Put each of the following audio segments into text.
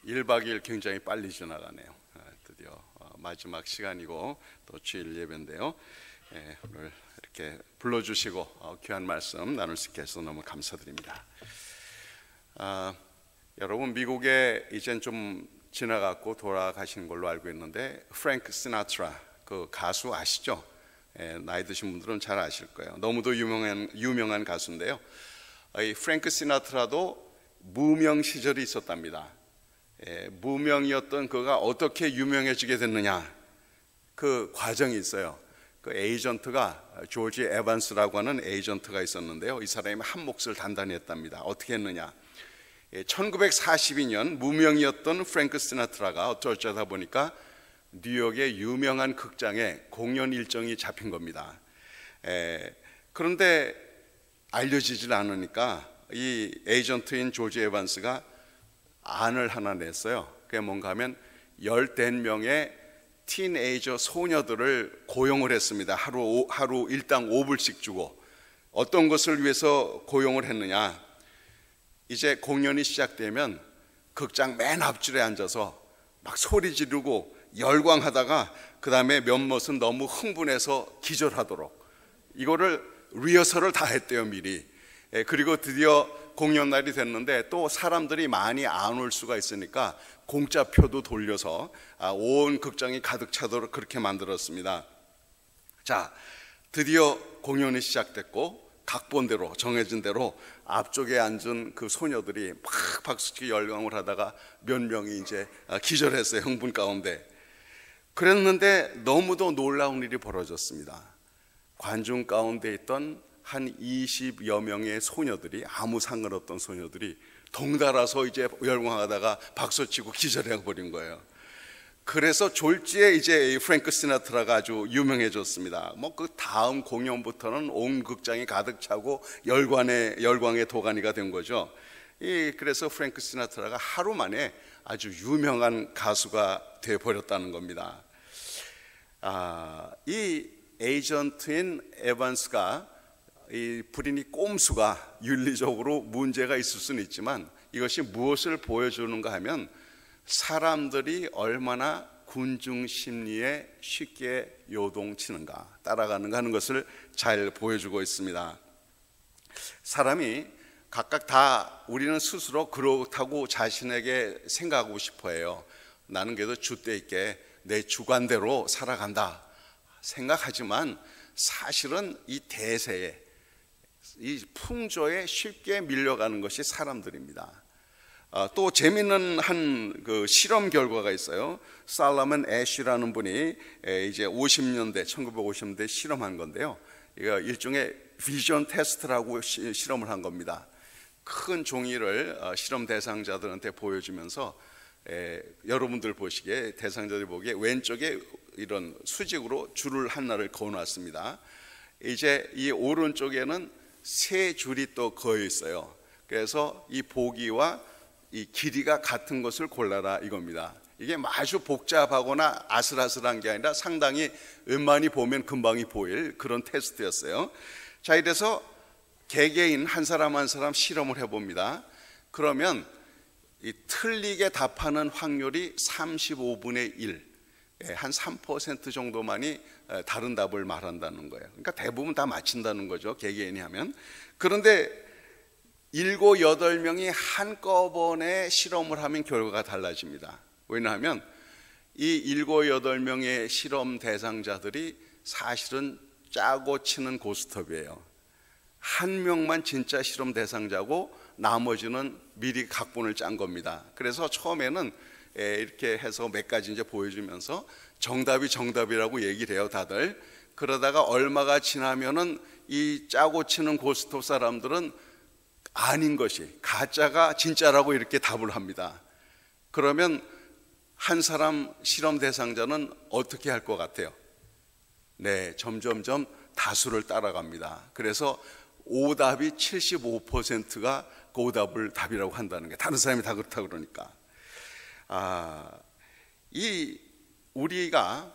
1박 2일 굉장히 빨리 지나가네요. 드디어 마지막 시간이고 또 주일 예배인데요. 오늘 이렇게 불러주시고 귀한 말씀 나눌 수 있게 해서 너무 감사드립니다. 여러분, 미국에 이젠 좀 지나갔고 돌아가신 걸로 알고 있는데 프랭크 시나트라 그 가수 아시죠? 나이 드신 분들은 잘 아실 거예요. 너무도 유명한 가수인데요. 이 프랭크 시나트라도 무명 시절이 있었답니다. 무명이었던 그가 어떻게 유명해지게 됐느냐, 그 과정이 있어요. 그 에이전트가 조지 에반스라고 하는 에이전트가 있었는데요. 이 사람이 한 몫을 단단히 했답니다. 어떻게 했느냐, 1942년 무명이었던 프랭크 시나트라가 어쩌다 보니까 뉴욕의 유명한 극장에 공연 일정이 잡힌 겁니다. 그런데 알려지질 않으니까 이 에이전트인 조지 에반스가 안을 하나 냈어요. 그게 뭔가 하면 15명의 티네이저 소녀들을 고용을 했습니다. 하루 일당 5불씩 주고. 어떤 것을 위해서 고용을 했느냐, 이제 공연이 시작되면 극장 맨 앞줄에 앉아서 막 소리 지르고 열광하다가 그 다음에 몇몇은 너무 흥분해서 기절하도록, 이거를 리허설을 다 했대요, 미리. 그리고 드디어 공연 날이 됐는데 또 사람들이 많이 안 올 수가 있으니까 공짜표도 돌려서 온 극장이 가득 차도록 그렇게 만들었습니다. 자, 드디어 공연이 시작됐고 각본대로 정해진 대로 앞쪽에 앉은 그 소녀들이 막 박수치고 열광을 하다가 몇 명이 이제 기절했어요, 흥분 가운데. 그랬는데 너무도 놀라운 일이 벌어졌습니다. 관중 가운데 있던 한 20여 명의 소녀들이, 아무 상관없던 소녀들이 덩달아서 이제 열광하다가 박수치고 기절해 버린 거예요. 그래서 졸지에 이제 이 프랭크 시나트라가 아주 유명해졌습니다. 뭐 그 다음 공연부터는 온 극장이 가득 차고 열광의 도가니가 된 거죠. 그래서 프랭크 시나트라가 하루 만에 아주 유명한 가수가 돼 버렸다는 겁니다. 이 에이전트인 에반스가, 이 불인이 꼼수가 윤리적으로 문제가 있을 수는 있지만 이것이 무엇을 보여주는가 하면 사람들이 얼마나 군중 심리에 쉽게 요동치는가, 따라가는가 하는 것을 잘 보여주고 있습니다. 사람이 각각 다, 우리는 스스로 그렇다고 자신에게 생각하고 싶어 해요. 나는 그래도 줏대 있게 내 주관대로 살아간다 생각하지만 사실은 이 대세에, 이 풍조에 쉽게 밀려가는 것이 사람들입니다. 또 재미있는 한 그 실험 결과가 있어요. 살라먼 애쉬라는 분이 이제 1950년대 실험한 건데요. 이거 일종의 비전 테스트라고 실험을 한 겁니다. 큰 종이를 실험 대상자들한테 보여주면서 여러분들 보시기에, 대상자들이 보기에 왼쪽에 이런 수직으로 줄을 하나를 그어놨습니다. 이제 이 오른쪽에는 세 줄이 또 그어 있어요. 그래서 이 보기와 이 길이가 같은 것을 골라라 이겁니다. 이게 아주 복잡하거나 아슬아슬한 게 아니라 상당히 웬만히 보면 금방이 보일 그런 테스트였어요. 자, 이래서 개개인 한 사람 한 사람 실험을 해봅니다. 그러면 이 틀리게 답하는 확률이 35분의 1, 한 3% 정도만이 다른 답을 말한다는 거예요. 그러니까 대부분 다 맞힌다는 거죠, 개개인이 하면. 그런데 7, 8명이 한꺼번에 실험을 하면 결과가 달라집니다. 왜냐하면 이 7, 8명의 실험 대상자들이 사실은 짜고 치는 고스톱이에요. 한 명만 진짜 실험 대상자고 나머지는 미리 각본을 짠 겁니다. 그래서 처음에는 이렇게 해서 몇 가지 이제 보여주면서 정답이 정답이라고 얘기를 해요, 다들. 그러다가 얼마가 지나면은 이 짜고 치는 고스톱 사람들은 아닌 것이, 가짜가 진짜라고 이렇게 답을 합니다. 그러면 한 사람 실험 대상자는 어떻게 할 것 같아요? 네, 점점점 다수를 따라갑니다. 그래서 오답이 75%가 그 오답을 답이라고 한다는 게, 다른 사람이 다 그렇다고 그러니까. 우리가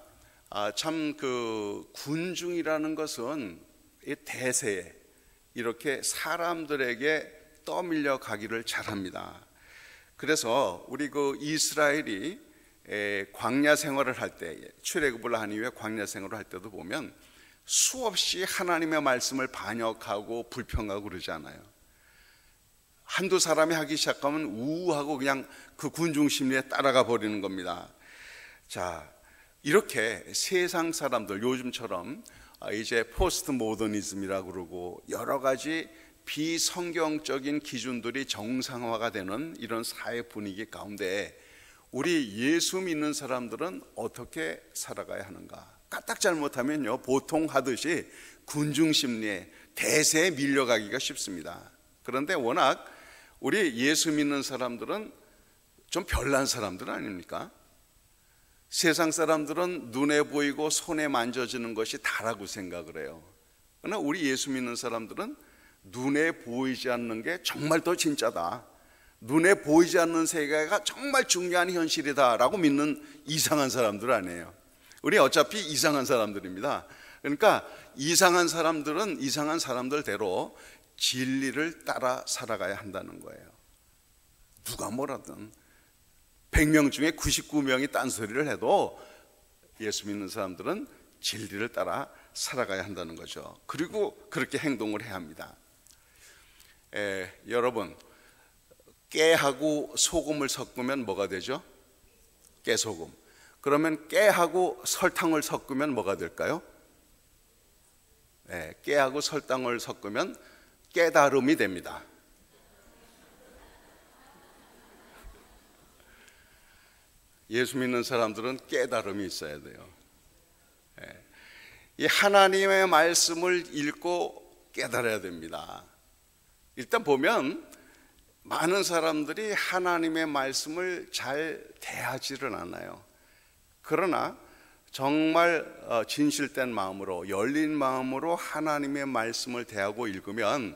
참 그 군중이라는 것은 이 대세에 이렇게 사람들에게 떠밀려 가기를 잘합니다. 그래서 우리 그 이스라엘이 광야 생활을 할 때, 출애굽을 한 이후에 광야 생활을 할 때도 보면 수없이 하나님의 말씀을 반역하고 불평하고 그러지 않아요. 한두 사람이 하기 시작하면 우하고 그냥 그 군중 심리에 따라가 버리는 겁니다. 자, 이렇게 세상 사람들, 요즘처럼 이제 포스트 모더니즘이라고 그러고 여러 가지 비성경적인 기준들이 정상화가 되는 이런 사회 분위기 가운데 우리 예수 믿는 사람들은 어떻게 살아가야 하는가? 까딱 잘못하면요, 보통 하듯이 군중 심리에 대세에 밀려가기가 쉽습니다. 그런데 워낙 우리 예수 믿는 사람들은 좀 별난 사람들 아닙니까? 세상 사람들은 눈에 보이고 손에 만져지는 것이 다라고 생각을 해요. 그러나 우리 예수 믿는 사람들은 눈에 보이지 않는 게 정말 더 진짜다, 눈에 보이지 않는 세계가 정말 중요한 현실이다라고 믿는 이상한 사람들 아니에요. 우리 어차피 이상한 사람들입니다. 그러니까 이상한 사람들은 이상한 사람들대로 진리를 따라 살아가야 한다는 거예요. 누가 뭐라든 100명 중에 99명이 딴소리를 해도 예수 믿는 사람들은 진리를 따라 살아가야 한다는 거죠. 그리고 그렇게 행동을 해야 합니다. 여러분, 깨하고 소금을 섞으면 뭐가 되죠? 깨소금. 그러면 깨하고 설탕을 섞으면 뭐가 될까요? 깨하고 설탕을 섞으면 깨달음이 됩니다. 예수 믿는 사람들은 깨달음이 있어야 돼요. 이 하나님의 말씀을 읽고 깨달아야 됩니다. 일단 보면 많은 사람들이 하나님의 말씀을 잘 대하지를 않아요. 그러나 정말 진실된 마음으로, 열린 마음으로 하나님의 말씀을 대하고 읽으면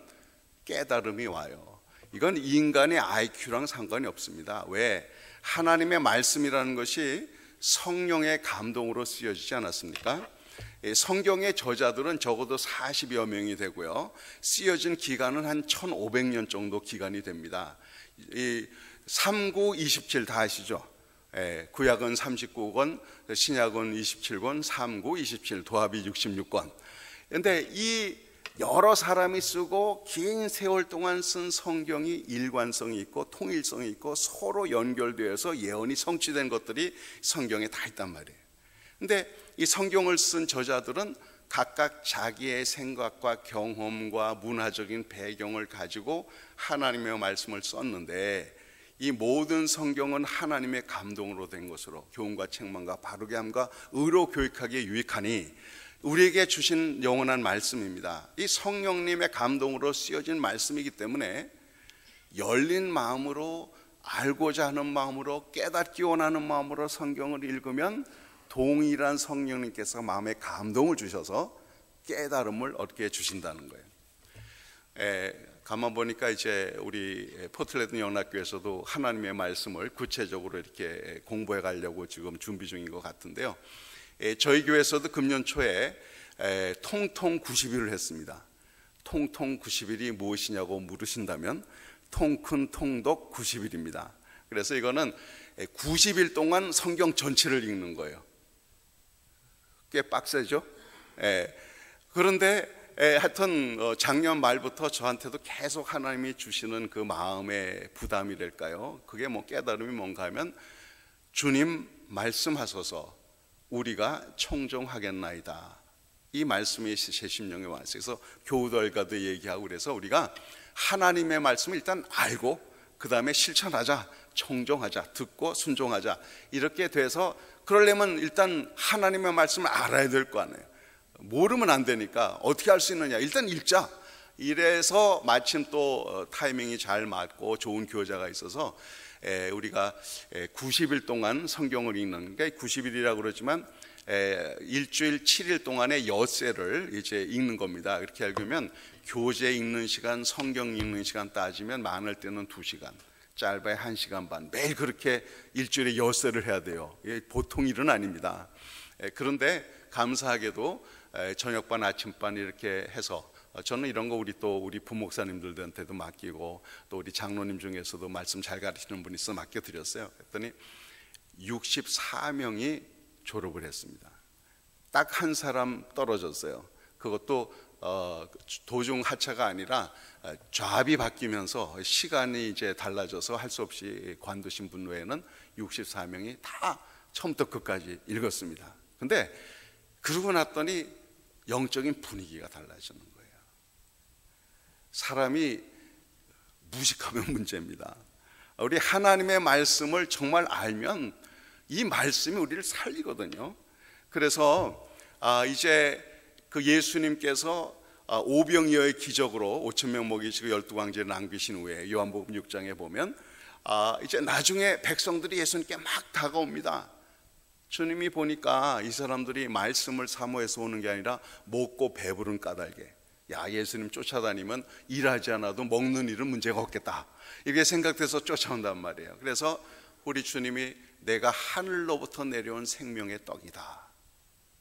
깨달음이 와요. 이건 인간의 IQ랑 상관이 없습니다. 왜? 하나님의 말씀이라는 것이 성령의 감동으로 쓰여지지 않았습니까? 성경의 저자들은 적어도 40여 명이 되고요, 쓰여진 기간은 한 1500년 정도 기간이 됩니다. 이 3927 다 아시죠? 구약은 39권, 신약은 27권, 39, 27, 도합이 66권. 그런데 이 여러 사람이 쓰고 긴 세월 동안 쓴 성경이 일관성이 있고 통일성이 있고 서로 연결되어서 예언이 성취된 것들이 성경에 다 있단 말이에요. 근데 이 성경을 쓴 저자들은 각각 자기의 생각과 경험과 문화적인 배경을 가지고 하나님의 말씀을 썼는데, 이 모든 성경은 하나님의 감동으로 된 것으로 교훈과 책망과 바르게 함과 의로 교육하기에 유익하니 우리에게 주신 영원한 말씀입니다. 이 성령님의 감동으로 쓰여진 말씀이기 때문에 열린 마음으로, 알고자 하는 마음으로, 깨닫기 원하는 마음으로 성경을 읽으면 동일한 성령님께서 마음에 감동을 주셔서 깨달음을 얻게 해주신다는 거예요. 가만 보니까 이제 우리 포틀랜드 영락교에서도 하나님의 말씀을 구체적으로 이렇게 공부해 가려고 지금 준비 중인 것 같은데요. 저희 교회에서도 금년 초에 통통 90일을 했습니다. 통통 90일이 무엇이냐고 물으신다면 통큰 통독 90일입니다. 그래서 이거는 90일 동안 성경 전체를 읽는 거예요. 꽤 빡세죠? 그런데 하여튼 작년 말부터 저한테도 계속 하나님이 주시는 그 마음의 부담이랄까요? 그게 뭐 깨달음이 뭔가 하면, 주님 말씀하소서 우리가 청종하겠나이다, 이 말씀이 제 심령에 왔어요. 그래서 교우들과도 얘기하고, 그래서 우리가 하나님의 말씀을 일단 알고 그 다음에 실천하자, 청종하자, 듣고 순종하자, 이렇게 돼서, 그러려면 일단 하나님의 말씀을 알아야 될 거 아니에요. 모르면 안 되니까 어떻게 할 수 있느냐, 일단 읽자. 이래서 마침 또 타이밍이 잘 맞고 좋은 교자가 있어서 우리가 90일 동안 성경을 읽는 게, 90일이라고 그러지만 일주일 7일 동안의 엿새를 이제 읽는 겁니다. 이렇게 읽으면 교재 읽는 시간, 성경 읽는 시간 따지면 많을 때는 2시간, 짧아야 1시간 반, 매일 그렇게 일주일에 엿새를 해야 돼요. 보통 일은 아닙니다. 그런데 감사하게도 저녁반, 아침반 이렇게 해서 저는 이런 거 우리 부목사님들한테도 맡기고 또 우리 장로님 중에서도 말씀 잘 가르치는 분이 있어 맡겨드렸어요. 그랬더니 64명이 졸업을 했습니다. 딱 한 사람 떨어졌어요. 그것도 도중 하차가 아니라 좌합이 바뀌면서 시간이 이제 달라져서 할 수 없이 관두신 분 외에는 64명이 다 처음부터 끝까지 읽었습니다. 근데 그러고 났더니 영적인 분위기가 달라지는 거예요. 사람이 무식하면 문제입니다. 우리 하나님의 말씀을 정말 알면 이 말씀이 우리를 살리거든요. 그래서 이제 그 예수님께서 오병이어의 기적으로 5,000명 먹이시고 12광제를 남기신 후에 요한복음 6장에 보면 이제 나중에 백성들이 예수님께 막 다가옵니다. 주님이 보니까 이 사람들이 말씀을 사모해서 오는 게 아니라 먹고 배부른 까닭에, 야, 예수님 쫓아다니면 일하지 않아도 먹는 일은 문제가 없겠다, 이게 생각돼서 쫓아온단 말이에요. 그래서 우리 주님이 내가 하늘로부터 내려온 생명의 떡이다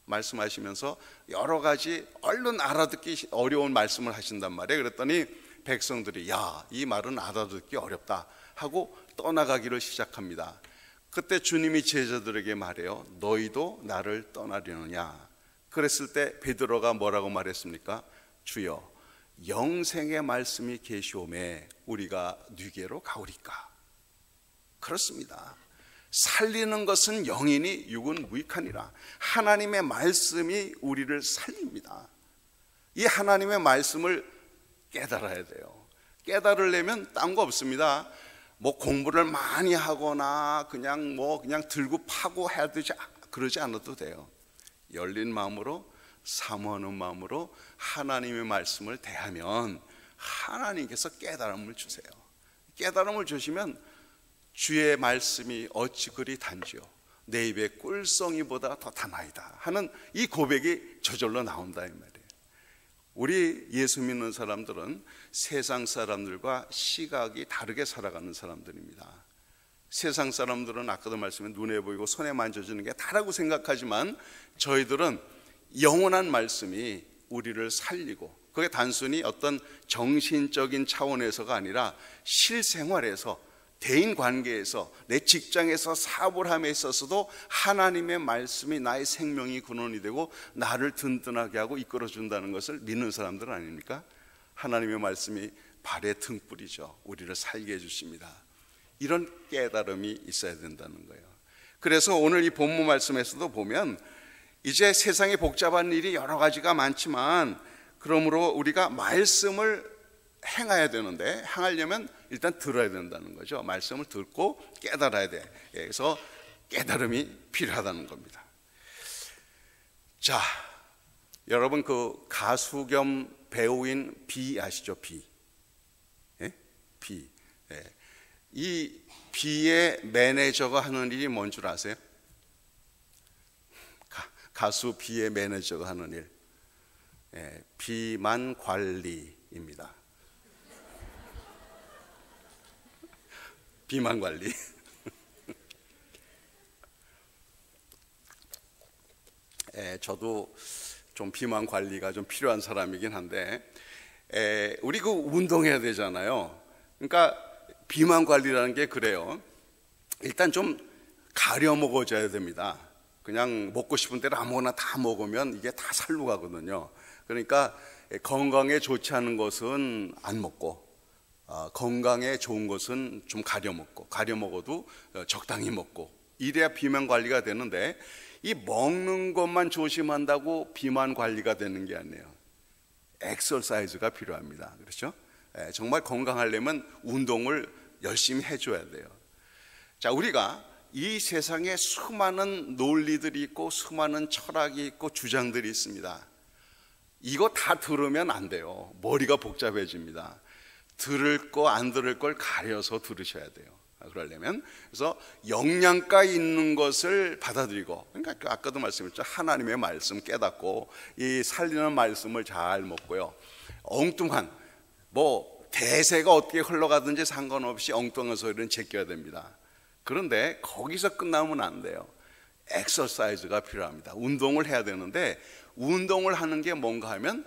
말씀하시면서 여러 가지 얼른 알아듣기 어려운 말씀을 하신단 말이에요. 그랬더니 백성들이 야, 이 말은 알아듣기 어렵다 하고 떠나가기를 시작합니다. 그때 주님이 제자들에게 말해요. 너희도 나를 떠나려느냐? 그랬을 때 베드로가 뭐라고 말했습니까? 주여, 영생의 말씀이 계시오매 우리가 네게로 가오리까? 그렇습니다. 살리는 것은 영이니 육은 무익하니라. 하나님의 말씀이 우리를 살립니다. 이 하나님의 말씀을 깨달아야 돼요. 깨달으려면 딴 거 없습니다. 뭐 공부를 많이 하거나 그냥 들고 파고 해야 되지, 그러지 않아도 돼요. 열린 마음으로, 사모하는 마음으로 하나님의 말씀을 대하면 하나님께서 깨달음을 주세요. 깨달음을 주시면 주의 말씀이 어찌 그리 단지요 내 입에 꿀송이보다 더 단아이다 하는 이 고백이 저절로 나온다 이 말이에요. 우리 예수 믿는 사람들은 세상 사람들과 시각이 다르게 살아가는 사람들입니다. 세상 사람들은 아까도 말씀에 눈에 보이고 손에 만져지는 게 다라고 생각하지만 저희들은 영원한 말씀이 우리를 살리고, 그게 단순히 어떤 정신적인 차원에서가 아니라 실생활에서, 대인관계에서, 내 직장에서 사업을 함에 있어서도 하나님의 말씀이 나의 생명이 근원이 되고 나를 든든하게 하고 이끌어준다는 것을 믿는 사람들 아닙니까? 하나님의 말씀이 발의 등불이죠. 우리를 살게 해주십니다. 이런 깨달음이 있어야 된다는 거예요. 그래서 오늘 이 본문 말씀에서도 보면 이제 세상에 복잡한 일이 여러 가지가 많지만 그러므로 우리가 말씀을 행해야 되는데, 행하려면 일단 들어야 된다는 거죠. 말씀을 듣고 깨달아야 돼. 그래서 깨달음이 필요하다는 겁니다. 자, 여러분 그 가수 겸 배우인 비 아시죠? 비. 예? 비. 예. 이 비의 매니저가 하는 일이 뭔 줄 아세요? 가수 비의 매니저가 하는 일, 예, 비만 관리입니다. 비만 관리. 저도 좀 비만 관리가 좀 필요한 사람이긴 한데, 우리 그 운동해야 되잖아요. 그러니까 비만 관리라는 게 그래요. 일단 좀 가려 먹어줘야 됩니다. 그냥 먹고 싶은 대로 아무거나 다 먹으면 이게 다 살로 가거든요. 그러니까 건강에 좋지 않은 것은 안 먹고, 건강에 좋은 것은 좀 가려 먹고, 가려 먹어도 적당히 먹고, 이래야 비만 관리가 되는데, 이 먹는 것만 조심한다고 비만 관리가 되는 게 아니에요. 엑서사이즈가 필요합니다. 그렇죠? 정말 건강하려면 운동을 열심히 해줘야 돼요. 자, 우리가 이 세상에 수많은 논리들이 있고 수많은 철학이 있고 주장들이 있습니다. 이거 다 들으면 안 돼요. 머리가 복잡해집니다. 들을 거 안 들을 걸 가려서 들으셔야 돼요. 그러려면, 그래서 영양가 있는 것을 받아들이고, 그러니까 아까도 말씀했죠. 하나님의 말씀 깨닫고 이 살리는 말씀을 잘 먹고요. 엉뚱한 뭐 대세가 어떻게 흘러가든지 상관없이 엉뚱한 소리는 제껴야 됩니다. 그런데 거기서 끝나면 안 돼요. 엑서사이즈가 필요합니다. 운동을 해야 되는데, 운동을 하는 게 뭔가 하면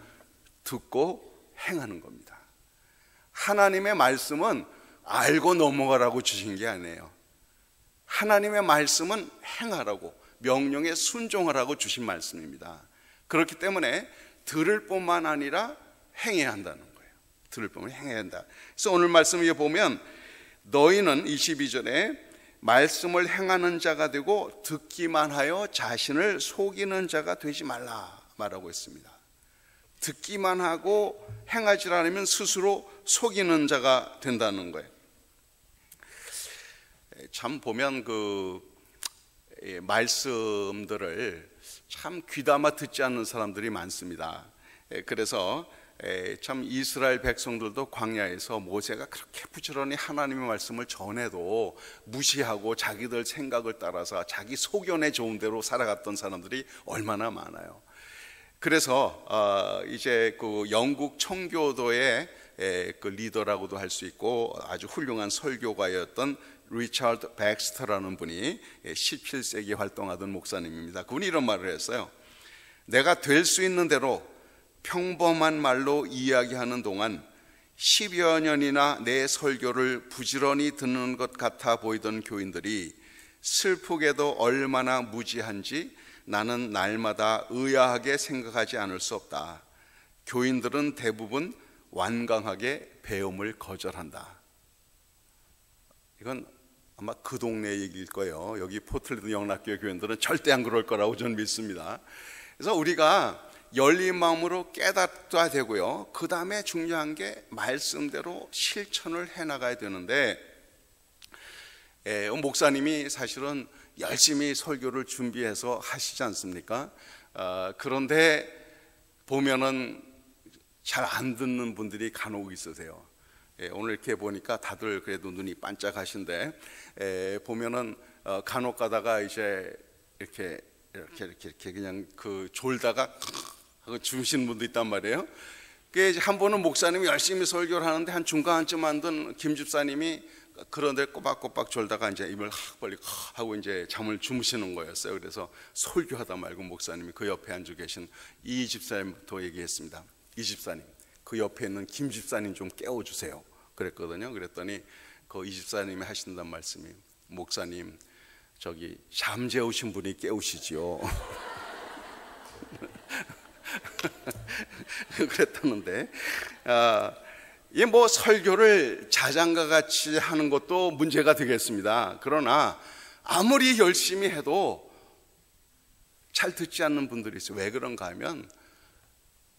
듣고 행하는 겁니다. 하나님의 말씀은 알고 넘어가라고 주신 게 아니에요. 하나님의 말씀은 행하라고, 명령에 순종하라고 주신 말씀입니다. 그렇기 때문에 들을 뿐만 아니라 행해야 한다는 거예요. 들을 뿐만 행해야 한다. 그래서 오늘 말씀에 보면 너희는 22절에 말씀을 행하는 자가 되고 듣기만 하여 자신을 속이는 자가 되지 말라 말하고 있습니다. 듣기만 하고 행하지 않으면 스스로 속이는 자가 된다는 거예요. 참 보면 그 말씀들을 참 귀담아 듣지 않는 사람들이 많습니다. 그래서 참 이스라엘 백성들도 광야에서 모세가 그렇게 부지런히 하나님의 말씀을 전해도 무시하고 자기들 생각을 따라서 자기 소견에 좋은 대로 살아갔던 사람들이 얼마나 많아요. 그래서 이제 그 영국 청교도의 그 리더라고도 할 수 있고 아주 훌륭한 설교가였던 리처드 백스터라는 분이 17세기에 활동하던 목사님입니다. 그분이 이런 말을 했어요. 내가 될 수 있는 대로 평범한 말로 이야기하는 동안 10여 년이나 내 설교를 부지런히 듣는 것 같아 보이던 교인들이 슬프게도 얼마나 무지한지 나는 날마다 의아하게 생각하지 않을 수 없다. 교인들은 대부분 완강하게 배움을 거절한다. 이건 아마 그 동네 얘기일 거예요. 여기 포틀랜드 영락교회 교인들은 절대 안 그럴 거라고 저는 믿습니다. 그래서 우리가 열린 마음으로 깨닫어야 되고요. 그 다음에 중요한 게 말씀대로 실천을 해나가야 되는데 목사님이 사실은 열심히 설교를 준비해서 하시지 않습니까? 그런데 보면은 잘 안 듣는 분들이 간혹 있으세요. 오늘 이렇게 보니까 다들 그래도 눈이 반짝하신데 보면은 간혹 가다가 이제 이렇게 그냥 그 졸다가 하고 주무시는 분도 있단 말이에요. 그 한 번은 목사님이 열심히 설교를 하는데 한 중간쯤 앉은 김 집사님이 그런데 꼬박꼬박 졸다가 이제 입을 벌리 하고 이제 잠을 주무시는 거였어요. 그래서 설교하다 말고 목사님이 그 옆에 앉아 계신 이 집사님부터 얘기했습니다. 이 집사님, 그 옆에 있는 김 집사님 좀 깨워주세요. 그랬거든요. 그랬더니 그 이 집사님이 하신단 말씀이 목사님 저기 잠재우신 분이 깨우시지요. 그랬다는데 이 뭐 설교를 자장가 같이 하는 것도 문제가 되겠습니다. 그러나 아무리 열심히 해도 잘 듣지 않는 분들이 있어요. 왜 그런가 하면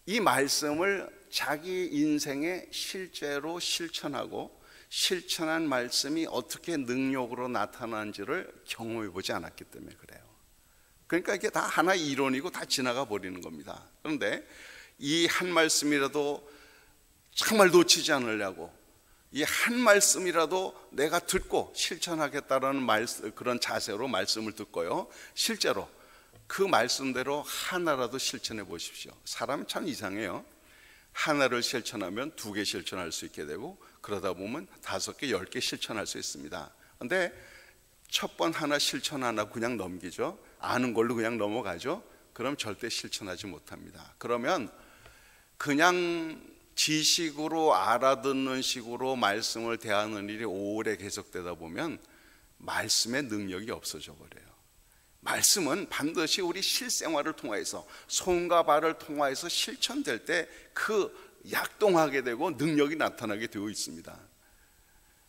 이 말씀을 자기 인생에 실제로 실천하고 실천한 말씀이 어떻게 능력으로 나타나는지를 경험해 보지 않았기 때문에 그래요. 그러니까 이게 다 하나의 이론이고 다 지나가 버리는 겁니다. 그런데 이 한 말씀이라도 정말 놓치지 않으려고 이 한 말씀이라도 내가 듣고 실천하겠다라는 그런 자세로 말씀을 듣고요. 실제로 그 말씀대로 하나라도 실천해 보십시오. 사람이 참 이상해요. 하나를 실천하면 2개 실천할 수 있게 되고 그러다 보면 5개, 10개 실천할 수 있습니다. 그런데 첫 번 하나 실천 안 하고 그냥 넘기죠. 아는 걸로 그냥 넘어가죠. 그럼 절대 실천하지 못합니다. 그러면 그냥 지식으로 알아듣는 식으로 말씀을 대하는 일이 오래 계속되다 보면 말씀의 능력이 없어져 버려요. 말씀은 반드시 우리 실생활을 통해서 손과 발을 통해서 실천될 때 그 약동하게 되고 능력이 나타나게 되어 있습니다.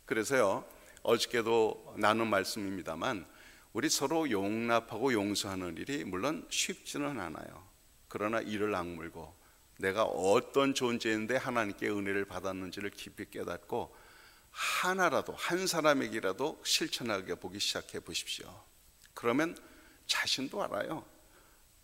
그래서요, 어저께도 나눈 말씀입니다만 우리 서로 용납하고 용서하는 일이 물론 쉽지는 않아요. 그러나 이를 악물고 내가 어떤 존재인데 하나님께 은혜를 받았는지를 깊이 깨닫고 하나라도 한 사람에게라도 실천하게 보기 시작해 보십시오. 그러면 자신도 알아요.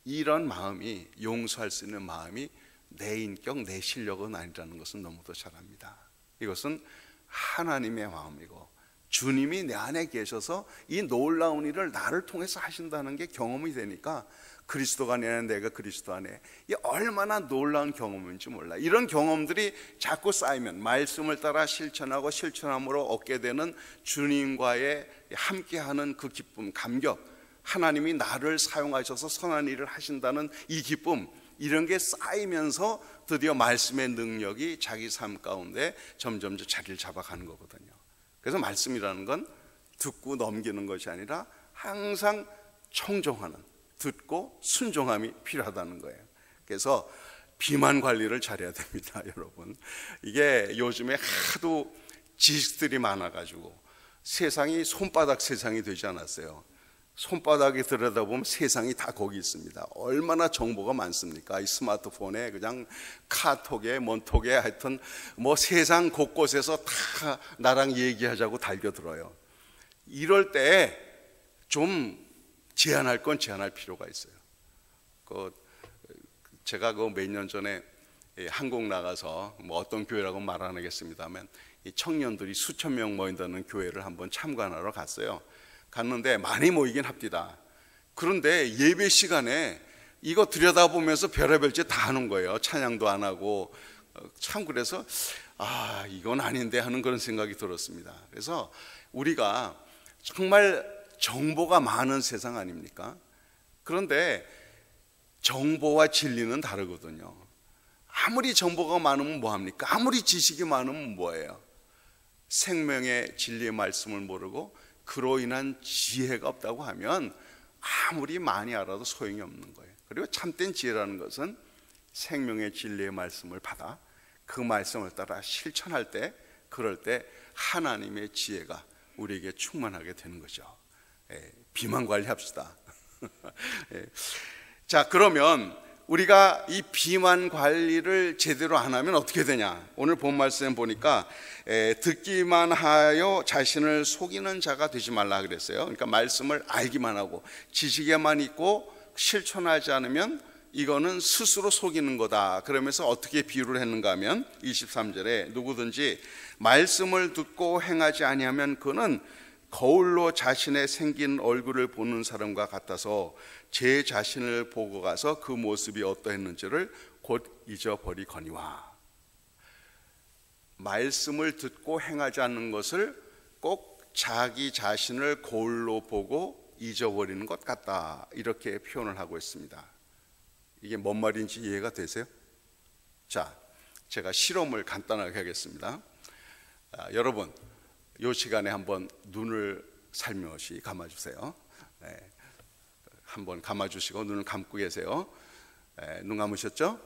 이런 마음이, 용서할 수 있는 마음이 내 인격, 내 실력은 아니라는 것은 너무도 잘 압니다. 이것은 하나님의 마음이고 주님이 내 안에 계셔서 이 놀라운 일을 나를 통해서 하신다는 게 경험이 되니까 그리스도가 내 안에, 내가 그리스도 안에, 이 얼마나 놀라운 경험인지 몰라. 이런 경험들이 자꾸 쌓이면 말씀을 따라 실천하고 실천함으로 얻게 되는 주님과의 함께하는 그 기쁨, 감격, 하나님이 나를 사용하셔서 선한 일을 하신다는 이 기쁨, 이런 게 쌓이면서 드디어 말씀의 능력이 자기 삶 가운데 점점 자리를 잡아가는 거거든요. 그래서 말씀이라는 건 듣고 넘기는 것이 아니라 항상 청종하는, 듣고 순종함이 필요하다는 거예요. 그래서 비만 관리를 잘해야 됩니다, 여러분. 이게 요즘에 하도 지식들이 많아가지고 세상이 손바닥 세상이 되지 않았어요. 손바닥에 들여다보면 세상이 다 거기 있습니다. 얼마나 정보가 많습니까? 이 스마트폰에 그냥 카톡에 뭔톡에 하여튼 뭐 세상 곳곳에서 다 나랑 얘기하자고 달겨들어요. 이럴 때 좀 제한할 건 제한할 필요가 있어요. 제가 몇 년 전에 한국 나가서 뭐 어떤 교회라고 말 안 하겠습니다만 이 청년들이 수천 명 모인다는 교회를 한번 참관하러 갔어요. 갔는데 많이 모이긴 합니다. 그런데 예배 시간에 이거 들여다보면서 별의별 짓 다 하는 거예요. 찬양도 안 하고. 참 그래서 이건 아닌데 하는 그런 생각이 들었습니다. 그래서 우리가 정말 정보가 많은 세상 아닙니까? 그런데 정보와 진리는 다르거든요. 아무리 정보가 많으면 뭐합니까? 아무리 지식이 많으면 뭐예요? 생명의 진리의 말씀을 모르고 그로 인한 지혜가 없다고 하면 아무리 많이 알아도 소용이 없는 거예요. 그리고 참된 지혜라는 것은 생명의 진리의 말씀을 받아 그 말씀을 따라 실천할 때, 그럴 때 하나님의 지혜가 우리에게 충만하게 되는 거죠. 비만 관리합시다. 자, 그러면 우리가 이 비만 관리를 제대로 안 하면 어떻게 되냐? 오늘 본 말씀 보니까 듣기만 하여 자신을 속이는 자가 되지 말라 그랬어요. 그러니까 말씀을 알기만 하고 지식에만 있고 실천하지 않으면 이거는 스스로 속이는 거다. 그러면서 어떻게 비유를 했는가 하면 23절에 누구든지 말씀을 듣고 행하지 아니하면 그는 거울로 자신의 생긴 얼굴을 보는 사람과 같아서 제 자신을 보고 가서 그 모습이 어떠했는지를 곧 잊어버리거니와. 말씀을 듣고 행하지 않는 것을 꼭 자기 자신을 거울로 보고 잊어버리는 것 같다, 이렇게 표현을 하고 있습니다. 이게 뭔 말인지 이해가 되세요? 자, 제가 실험을 간단하게 하겠습니다. 여러분, 이 시간에 한번 눈을 살며시 감아주세요. 한번 감아주시고 눈을 감고 계세요. 눈 감으셨죠?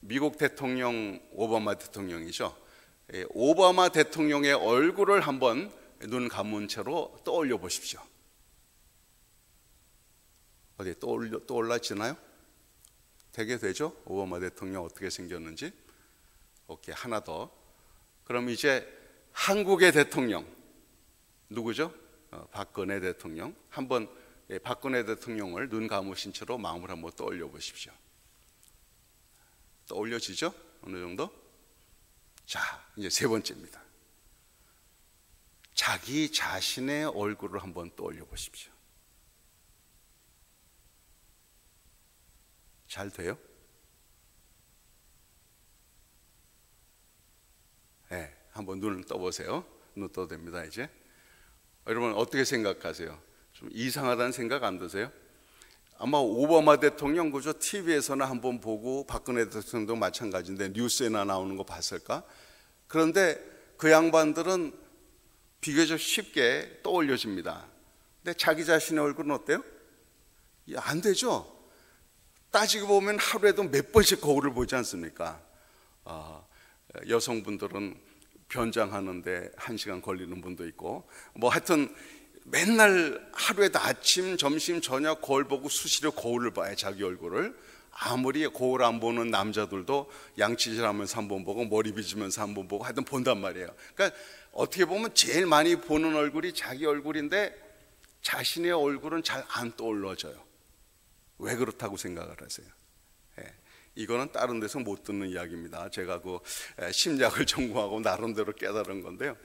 미국 대통령 오바마 대통령이죠. 오바마 대통령의 얼굴을 한번 눈 감은 채로 떠올려 보십시오. 어디 떠올라지나요? 되게 되죠? 오바마 대통령 어떻게 생겼는지. 오케이, 하나 더. 그럼 이제 한국의 대통령 누구죠? 박근혜 대통령. 한번 박근혜 대통령을 눈 감으신 채로 마음을 한번 떠올려 보십시오. 떠올려지죠? 어느 정도? 자, 이제 세 번째입니다. 자기 자신의 얼굴을 한번 떠올려 보십시오. 잘 돼요? 네, 한번 눈을 떠보세요. 눈 떠도 됩니다. 이제 여러분 어떻게 생각하세요? 좀 이상하다는 생각 안 드세요? 아마 오바마 대통령 그저 TV에서나 한번 보고 박근혜 대통령도 마찬가지인데 뉴스에나 나오는 거 봤을까? 그런데 그 양반들은 비교적 쉽게 떠올려집니다. 근데 자기 자신의 얼굴은 어때요? 안 되죠? 따지고 보면 하루에도 몇 번씩 거울을 보지 않습니까? 여성분들은 변장하는데 1시간 걸리는 분도 있고, 뭐 하여튼 맨날 하루에도 아침, 점심, 저녁 거울 보고 수시로 거울을 봐요, 자기 얼굴을. 아무리 거울 안 보는 남자들도 양치질하면서 한 번 보고 머리 빗으면서 한 번 보고 하여튼 본단 말이에요. 그러니까 어떻게 보면 제일 많이 보는 얼굴이 자기 얼굴인데 자신의 얼굴은 잘 안 떠올라져요. 왜 그렇다고 생각을 하세요? 이거는 다른 데서 못 듣는 이야기입니다. 제가 심리학을 전공하고 나름대로 깨달은 건데요.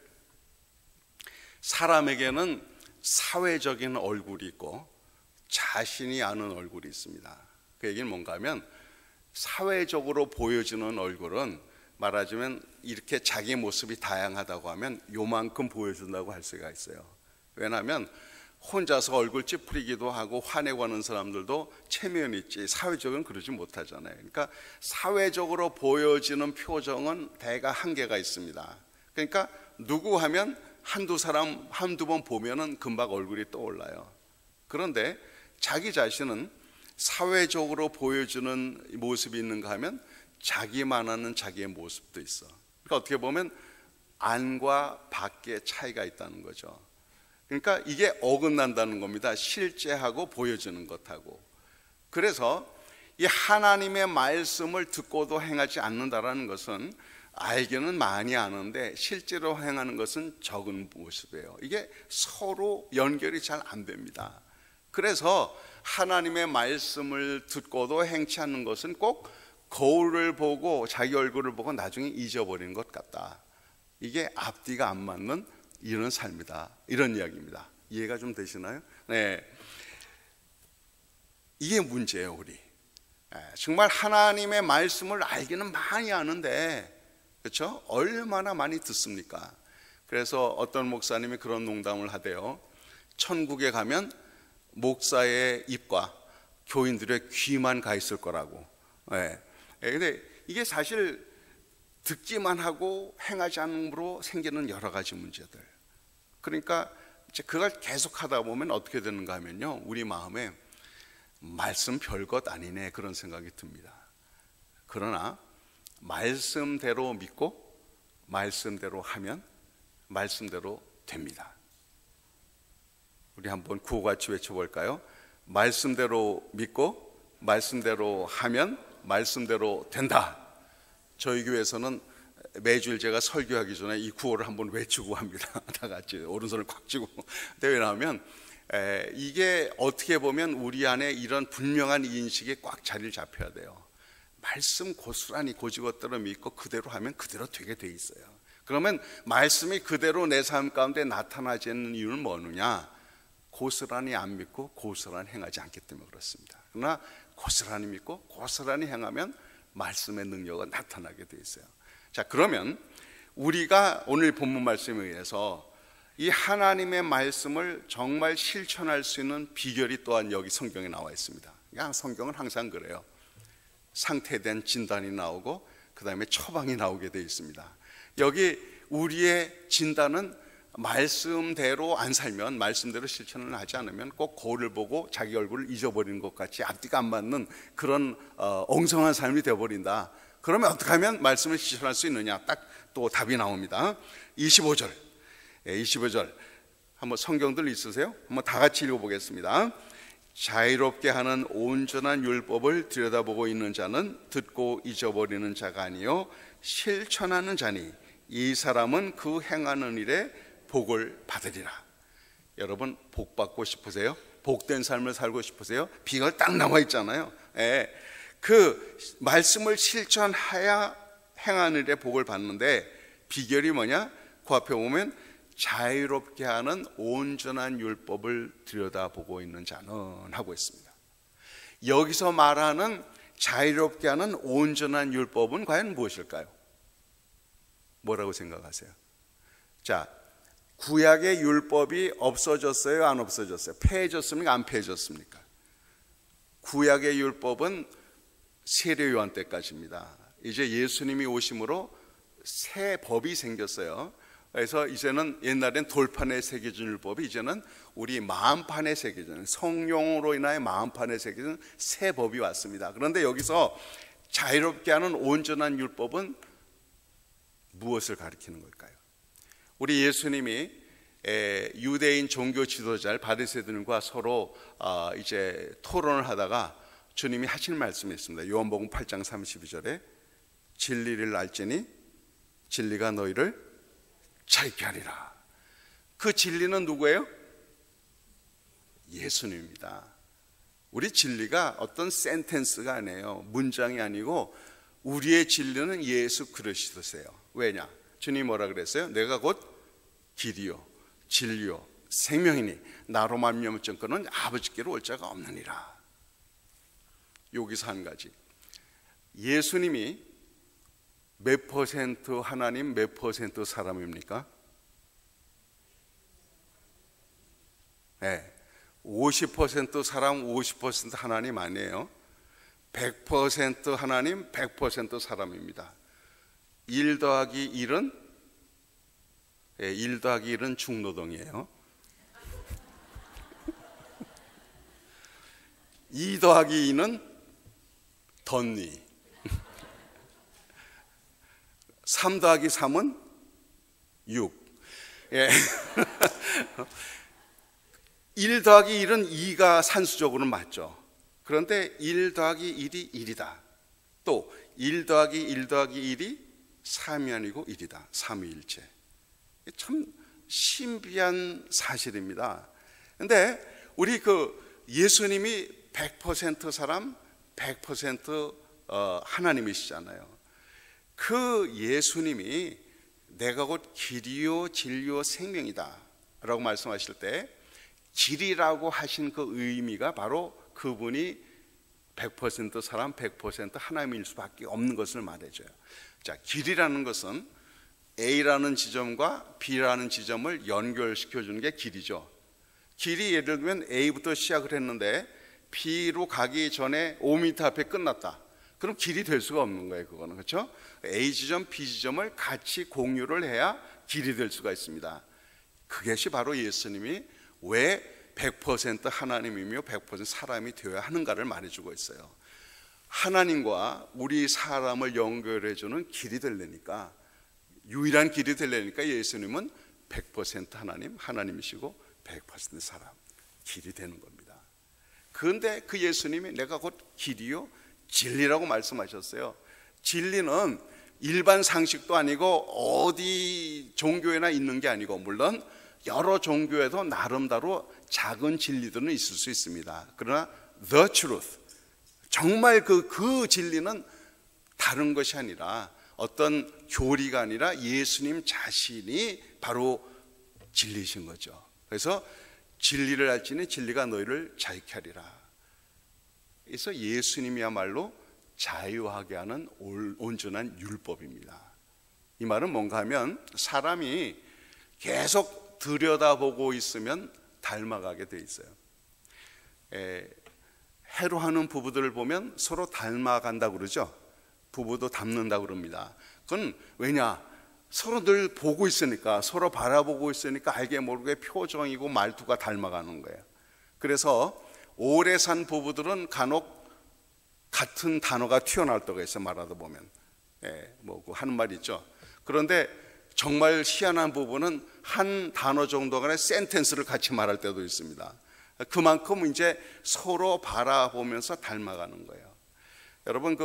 사람에게는 사회적인 얼굴이 있고 자신이 아는 얼굴이 있습니다. 그 얘기는 뭔가 하면 사회적으로 보여지는 얼굴은 말하자면 이렇게 자기 모습이 다양하다고 하면 요만큼 보여준다고 할 수가 있어요. 왜냐하면 혼자서 얼굴 찌푸리기도 하고 화내고 하는 사람들도 체면이 있지, 사회적으로 그러지 못하잖아요. 그러니까 사회적으로 보여지는 표정은 대가 한계가 있습니다. 그러니까 누구 하면 한두 사람 한두 번 보면은 금방 얼굴이 떠올라요. 그런데 자기 자신은 사회적으로 보여주는 모습이 있는가 하면 자기만 아는 자기의 모습도 있어. 그러니까 어떻게 보면 안과 밖의 차이가 있다는 거죠. 그러니까 이게 어긋난다는 겁니다. 실제하고 보여주는 것하고. 그래서 이 하나님의 말씀을 듣고도 행하지 않는다라는 것은 알기는 많이 아는데 실제로 행하는 것은 적은 모습이에요. 이게 서로 연결이 잘 안 됩니다. 그래서 하나님의 말씀을 듣고도 행치 않는 것은 꼭 거울을 보고 자기 얼굴을 보고 나중에 잊어버리는 것 같다. 이게 앞뒤가 안 맞는 이런 삶이다, 이런 이야기입니다. 이해가 좀 되시나요? 네, 이게 문제예요. 우리 정말 하나님의 말씀을 알기는 많이 아는데, 그렇죠? 얼마나 많이 듣습니까? 그래서 어떤 목사님이 그런 농담을 하대요. 천국에 가면 목사의 입과 교인들의 귀만 가 있을 거라고. 근데 이게 사실 듣기만 하고 행하지 않음으로 생기는 여러 가지 문제들. 그러니까 이제 그걸 계속 하다 보면 어떻게 되는가 하면요, 우리 마음에 말씀 별것 아니네 그런 생각이 듭니다. 그러나 말씀대로 믿고 말씀대로 하면 말씀대로 됩니다. 우리 한번 구호같이 외쳐볼까요? 말씀대로 믿고 말씀대로 하면 말씀대로 된다. 저희 교회에서는 매주일 제가 설교하기 전에 이 구호를 한번 외치고 합니다. 다 같이 오른손을 꽉 쥐고. 왜냐하면 이게 어떻게 보면 우리 안에 이런 분명한 인식이 꽉 자리를 잡혀야 돼요. 말씀 고스란히 고지것대로 믿고 그대로 하면 그대로 되게 돼 있어요. 그러면 말씀이 그대로 내 삶 가운데 나타나지 않는 이유는 뭐느냐? 고스란히 안 믿고 고스란히 행하지 않기 때문에 그렇습니다. 그러나 고스란히 믿고 고스란히 행하면 말씀의 능력은 나타나게 돼 있어요. 자, 그러면 우리가 오늘 본문 말씀에 의해서 이 하나님의 말씀을 정말 실천할 수 있는 비결이 또한 여기 성경에 나와 있습니다. 그냥 성경은 항상 그래요. 상태된 진단이 나오고 그 다음에 처방이 나오게 되어 있습니다. 여기 우리의 진단은 말씀대로 안 살면, 말씀대로 실천을 하지 않으면 꼭 거울을 보고 자기 얼굴을 잊어버리는 것 같이 앞뒤가 안 맞는 그런 엉성한 삶이 되어버린다. 그러면 어떻게 하면 말씀을 실천할 수 있느냐? 딱 또 답이 나옵니다. 25절 한번 성경들 있으세요? 한번 다 같이 읽어보겠습니다. 자유롭게 하는 온전한 율법을 들여다보고 있는 자는 듣고 잊어버리는 자가 아니요 실천하는 자니 이 사람은 그 행하는 일에 복을 받으리라. 여러분 복 받고 싶으세요? 복된 삶을 살고 싶으세요? 비가 딱 나와 있잖아요. 그 말씀을 실천해야 행하는 일에 복을 받는데 비결이 뭐냐? 그 앞에 보면 자유롭게 하는 온전한 율법을 들여다보고 있는 자는 하고 있습니다. 여기서 말하는 자유롭게 하는 온전한 율법은 과연 무엇일까요? 뭐라고 생각하세요? 자, 구약의 율법이 없어졌어요? 안 없어졌어요? 폐해졌습니까? 안 폐해졌습니까? 구약의 율법은 세례 요한 때까지입니다. 이제 예수님이 오심으로 새 법이 생겼어요. 그래서 이제는 옛날엔 돌판에 새겨진 율법이 이제는 우리 마음판에 새겨진, 성령으로 인하여 마음판에 새겨진 새 법이 왔습니다. 그런데 여기서 자유롭게 하는 온전한 율법은 무엇을 가리키는 걸까요? 우리 예수님이 유대인 종교 지도자 바리새인들과 서로 이제 토론을 하다가 주님이 하신 말씀이 있습니다. 요한복음 8장 32절에 진리를 알지니 진리가 너희를 자유케 하리라. 그 진리는 누구예요? 예수님입니다. 우리 진리가 어떤 센텐스가 아니에요. 문장이 아니고 우리의 진리는 예수 그리스도세요. 왜냐? 주님이 뭐라 그랬어요? 내가 곧 길이요 진리요 생명이니 나로 말미암아 증거는 아버지께로 올 자가 없느니라. 여기서 한 가지, 예수님이 몇 퍼센트 하나님, 몇 퍼센트 사람입니까? 네, 50% 사람, 50% 하나님 아니에요. 100% 하나님, 100% 사람입니다. 1 더하기 1은 1 더하기 1은 중노동이에요. 2 더하기 2는 덧니. 3 더하기 3은 6. 예. 1 더하기 1은 2가 산수적으로는 맞죠. 그런데 1 더하기 1이 1이다. 또 1 더하기 1 더하기 1이 3이 아니고 1이다. 삼위일체. 참 신비한 사실입니다. 근데 우리 예수님이 100% 사람, 100% 하나님이시잖아요. 그 예수님이 내가 곧 길이요 진리요 생명이다 라고 말씀하실 때, 길이라고 하신 그 의미가 바로 그분이 100% 사람, 100% 하나님일 수밖에 없는 것을 말해줘요. 자, 길이라는 것은 A라는 지점과 B라는 지점을 연결시켜 주는 게 길이죠. 길이 예를 들면 A부터 시작을 했는데 B로 가기 전에 5m 앞에 끝났다. 그럼 길이 될 수가 없는 거예요. 그거는. 그렇죠? A 지점, B 지점을 같이 공유를 해야 길이 될 수가 있습니다. 그것이 바로 예수님이 왜 100% 하나님이며 100% 사람이 되어야 하는가를 말해주고 있어요. 하나님과 우리 사람을 연결해주는 길이 되려니까, 유일한 길이 되려니까 예수님은 100% 하나님, 하나님이시고 100% 사람, 길이 되는 겁니다. 그런데 그 예수님이 내가 곧 길이요 진리라고 말씀하셨어요. 진리는 일반 상식도 아니고 어디 종교에나 있는 게 아니고, 물론 여러 종교에도 나름대로 작은 진리들은 있을 수 있습니다. 그러나 the truth, 정말 그 진리는 다른 것이 아니라, 어떤 교리가 아니라 예수님 자신이 바로 진리이신 거죠. 그래서 진리를 알지니 진리가 너희를 자유케 하리라. 그래서 예수님이야말로 자유하게 하는 온전한 율법입니다. 이 말은 뭔가 하면, 사람이 계속 들여다보고 있으면 닮아가게 돼 있어요. 해로하는 부부들을 보면 서로 닮아간다고 그러죠. 부부도 닮는다고 그럽니다. 그건 왜냐? 서로 늘 보고 있으니까, 서로 바라보고 있으니까 알게 모르게 표정이고 말투가 닮아가는 거예요. 그래서 오래 산 부부들은 간혹 같은 단어가 튀어나올 때가 있어요. 말하다 보면 하는 말이 있죠. 그런데 정말 희한한 부분은 한 단어 정도간의 센텐스를 같이 말할 때도 있습니다. 그만큼 이제 서로 바라보면서 닮아가는 거예요. 여러분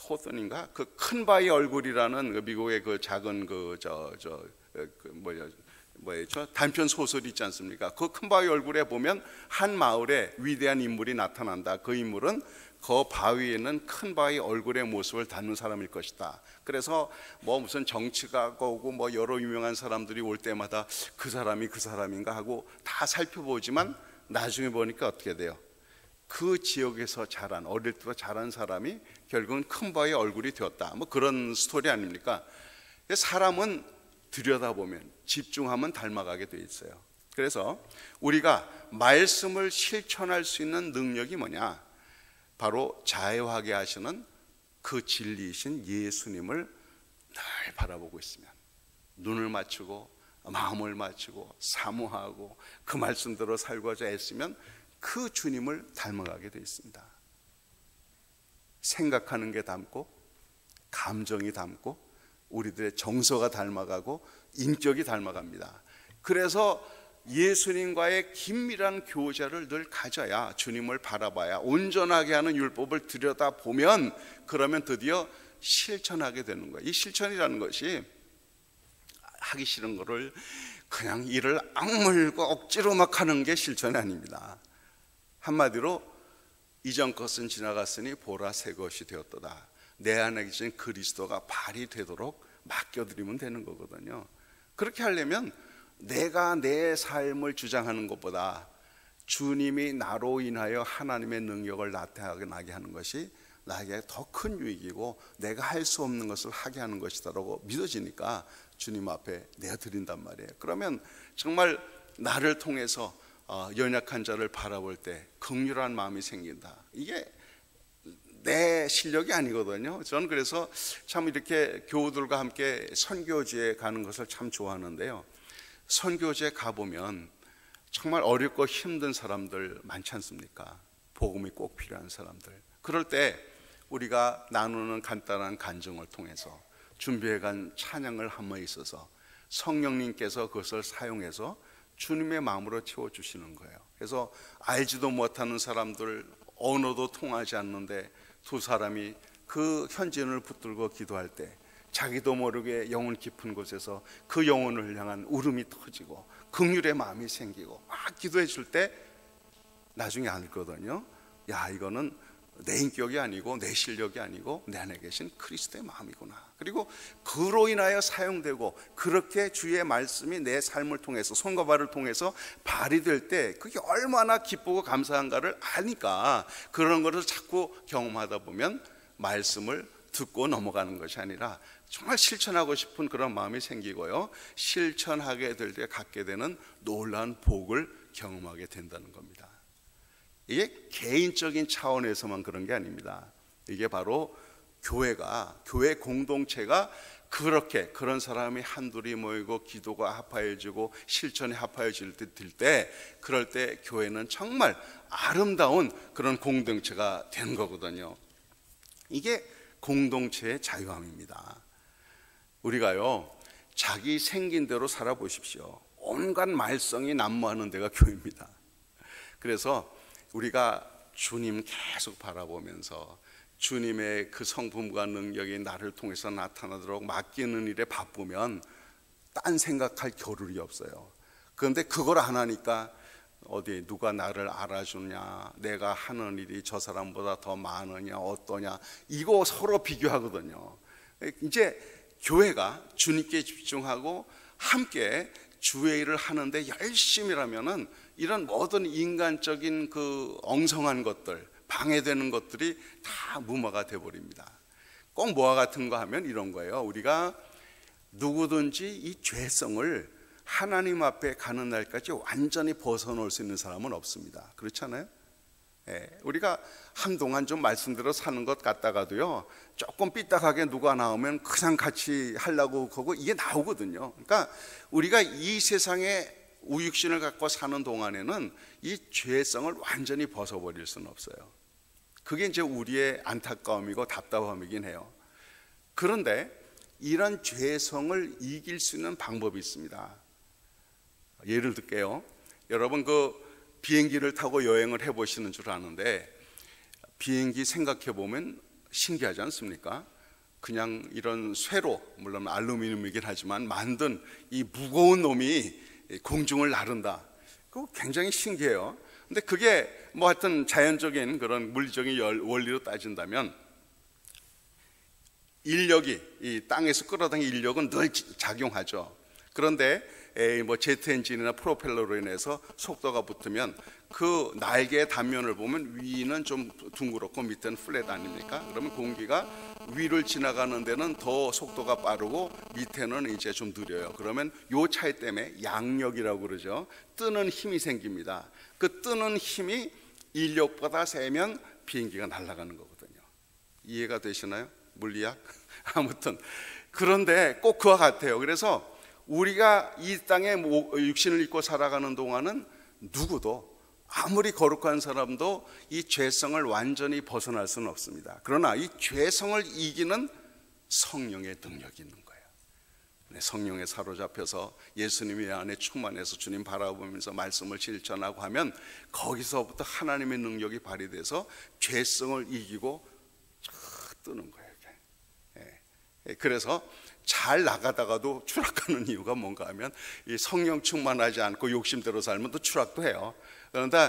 호선인가? 그 큰 바위 얼굴이라는 미국의 그 작은 단편 소설이 있지 않습니까? 그 큰 바위 얼굴에 보면 한 마을에 위대한 인물이 나타난다. 그 인물은 그 바위에 있는 큰 바위 얼굴의 모습을 닮은 사람일 것이다. 그래서 무슨 정치가가 오고 여러 유명한 사람들이 올 때마다 그 사람이 그 사람인가 하고 다 살펴보지만 나중에 보니까 어떻게 돼요? 그 지역에서 자란, 어릴 때부터 자란 사람이 결국은 큰 바위 얼굴이 되었다. 그런 스토리 아닙니까? 사람은 들여다보면, 집중하면 닮아가게 돼 있어요. 그래서 우리가 말씀을 실천할 수 있는 능력이 뭐냐? 바로 자유하게 하시는 그 진리이신 예수님을 늘 바라보고 있으면, 눈을 맞추고 마음을 맞추고 사모하고 그 말씀대로 살고자 애쓰면 그 주님을 닮아가게 되어 있습니다. 생각하는 게 닮고, 감정이 닮고, 우리들의 정서가 닮아가고, 인격이 닮아갑니다. 그래서 예수님과의 긴밀한 교제를 늘 가져야, 주님을 바라봐야, 온전하게 하는 율법을 들여다보면, 그러면 드디어 실천하게 되는 거예요. 이 실천이라는 것이 하기 싫은 거를 그냥 이를 악물고 억지로 막 하는 게 실천이 아닙니다. 한마디로 이전 것은 지나갔으니 보라 새 것이 되었도다. 내 안에 계신 그리스도가 발휘되도록 맡겨드리면 되는 거거든요. 그렇게 하려면 내가 내 삶을 주장하는 것보다 주님이 나로 인하여 하나님의 능력을 나타나게 하는 것이 나에게 더 큰 유익이고, 내가 할 수 없는 것을 하게 하는 것이다라고 믿어지니까 주님 앞에 내어드린단 말이에요. 그러면 정말 나를 통해서 연약한 자를 바라볼 때 긍휼한 마음이 생긴다. 이게 내 실력이 아니거든요. 저는 그래서 참 이렇게 교우들과 함께 선교지에 가는 것을 참 좋아하는데요. 선교지에 가보면 정말 어렵고 힘든 사람들 많지 않습니까? 복음이 꼭 필요한 사람들. 그럴 때 우리가 나누는 간단한 간증을 통해서 준비해간 찬양을 함에 있어서 성령님께서 그것을 사용해서 주님의 마음으로 채워주시는 거예요. 그래서 알지도 못하는 사람들, 언어도 통하지 않는데 두 사람이 그 현진을 붙들고 기도할 때 자기도 모르게 영혼 깊은 곳에서 그 영혼을 향한 울음이 터지고 긍휼의 마음이 생기고 막 기도해 줄 때 나중에 알거든요. 야, 이거는 내 인격이 아니고 내 실력이 아니고 내 안에 계신 그리스도의 마음이구나. 그리고 그로 인하여 사용되고 그렇게 주의 말씀이 내 삶을 통해서 손과 발을 통해서 발휘될 때 그게 얼마나 기쁘고 감사한가를 아니까 그런 것을 자꾸 경험하다 보면 말씀을 듣고 넘어가는 것이 아니라 정말 실천하고 싶은 그런 마음이 생기고요, 실천하게 될 때 갖게 되는 놀라운 복을 경험하게 된다는 겁니다. 이게 개인적인 차원에서만 그런 게 아닙니다. 이게 바로 교회 공동체가 그렇게 그런 사람이 한둘이 모이고 기도가 합하여지고 실천이 합하여질 때 그럴 때 교회는 정말 아름다운 그런 공동체가 되는 거거든요. 이게 공동체의 자유함입니다. 우리가요, 자기 생긴 대로 살아보십시오. 온갖 말썽이 난무하는 데가 교회입니다. 그래서 우리가 주님 계속 바라보면서 주님의 그 성품과 능력이 나를 통해서 나타나도록 맡기는 일에 바쁘면 딴 생각할 겨를이 없어요. 그런데 그걸 안 하니까 어디 누가 나를 알아주냐, 내가 하는 일이 저 사람보다 더 많으냐 어떠냐, 이거 서로 비교하거든요. 이제 교회가 주님께 집중하고 함께 주의 일을 하는데 열심히라면은 이런 모든 인간적인 그 엉성한 것들, 방해되는 것들이 다 무마가 되어버립니다. 꼭 뭐와 같은 거 하면 이런 거예요. 우리가 누구든지 이 죄성을 하나님 앞에 가는 날까지 완전히 벗어놓을 수 있는 사람은 없습니다. 그렇잖아요? 우리가 한동안 좀 말씀대로 사는 것 같다가도요, 조금 삐딱하게 누가 나오면 그냥 같이 하려고 하고 이게 나오거든요. 그러니까 우리가 이 세상에 우육신을 갖고 사는 동안에는 이 죄성을 완전히 벗어버릴 수는 없어요. 그게 이제 우리의 안타까움이고 답답함이긴 해요. 그런데 이런 죄성을 이길 수 있는 방법이 있습니다. 예를 들게요. 여러분 그 비행기를 타고 여행을 해보시는 줄 아는데 비행기 생각해 보면 신기하지 않습니까? 그냥 이런 쇠로, 물론 알루미늄이긴 하지만 만든 이 무거운 놈이 공중을 나른다. 그거 굉장히 신기해요. 근데 그게 뭐 하여튼 자연적인 그런 물리적인 원리로 따진다면 인력이, 이 땅에서 끌어당긴 인력은 늘 작용하죠. 그런데 뭐 제트 엔진이나 프로펠러로 인해서 속도가 붙으면 그 날개의 단면을 보면 위는 좀 둥그렇고 밑에는 플랫 아닙니까? 그러면 공기가 위를 지나가는 데는 더 속도가 빠르고 밑에는 이제 좀 느려요. 그러면 요 차이 때문에 양력이라고 그러죠. 뜨는 힘이 생깁니다. 그 뜨는 힘이 인력보다 세면 비행기가 날아가는 거거든요. 이해가 되시나요? 물리학? 아무튼 그런데 꼭 그와 같아요. 그래서 우리가 이 땅에 육신을 입고 살아가는 동안은 누구도, 아무리 거룩한 사람도 이 죄성을 완전히 벗어날 수는 없습니다. 그러나 이 죄성을 이기는 성령의 능력이 있는 거예요. 성령에 사로잡혀서 예수님의 안에 충만해서 주님 바라보면서 말씀을 실천하고 하면 거기서부터 하나님의 능력이 발휘돼서 죄성을 이기고 쫙 뜨는 거예요. 그래서 잘 나가다가도 추락하는 이유가 뭔가 하면 이 성령 충만하지 않고 욕심대로 살면 또 추락도 해요. 그런데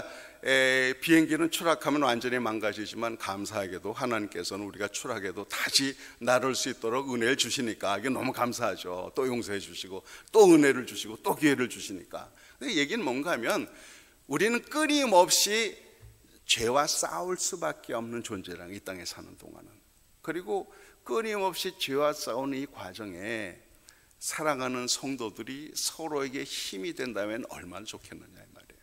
비행기는 추락하면 완전히 망가지지만 감사하게도 하나님께서는 우리가 추락해도 다시 나를 수 있도록 은혜를 주시니까 이게 너무 감사하죠. 또 용서해 주시고 또 은혜를 주시고 또 기회를 주시니까. 근데 얘기는 뭔가 하면 우리는 끊임없이 죄와 싸울 수밖에 없는 존재랑 이 땅에 사는 동안은, 그리고 끊임없이 죄와 싸우는 이 과정에 사랑하는 성도들이 서로에게 힘이 된다면 얼마나 좋겠느냐 이 말이에요.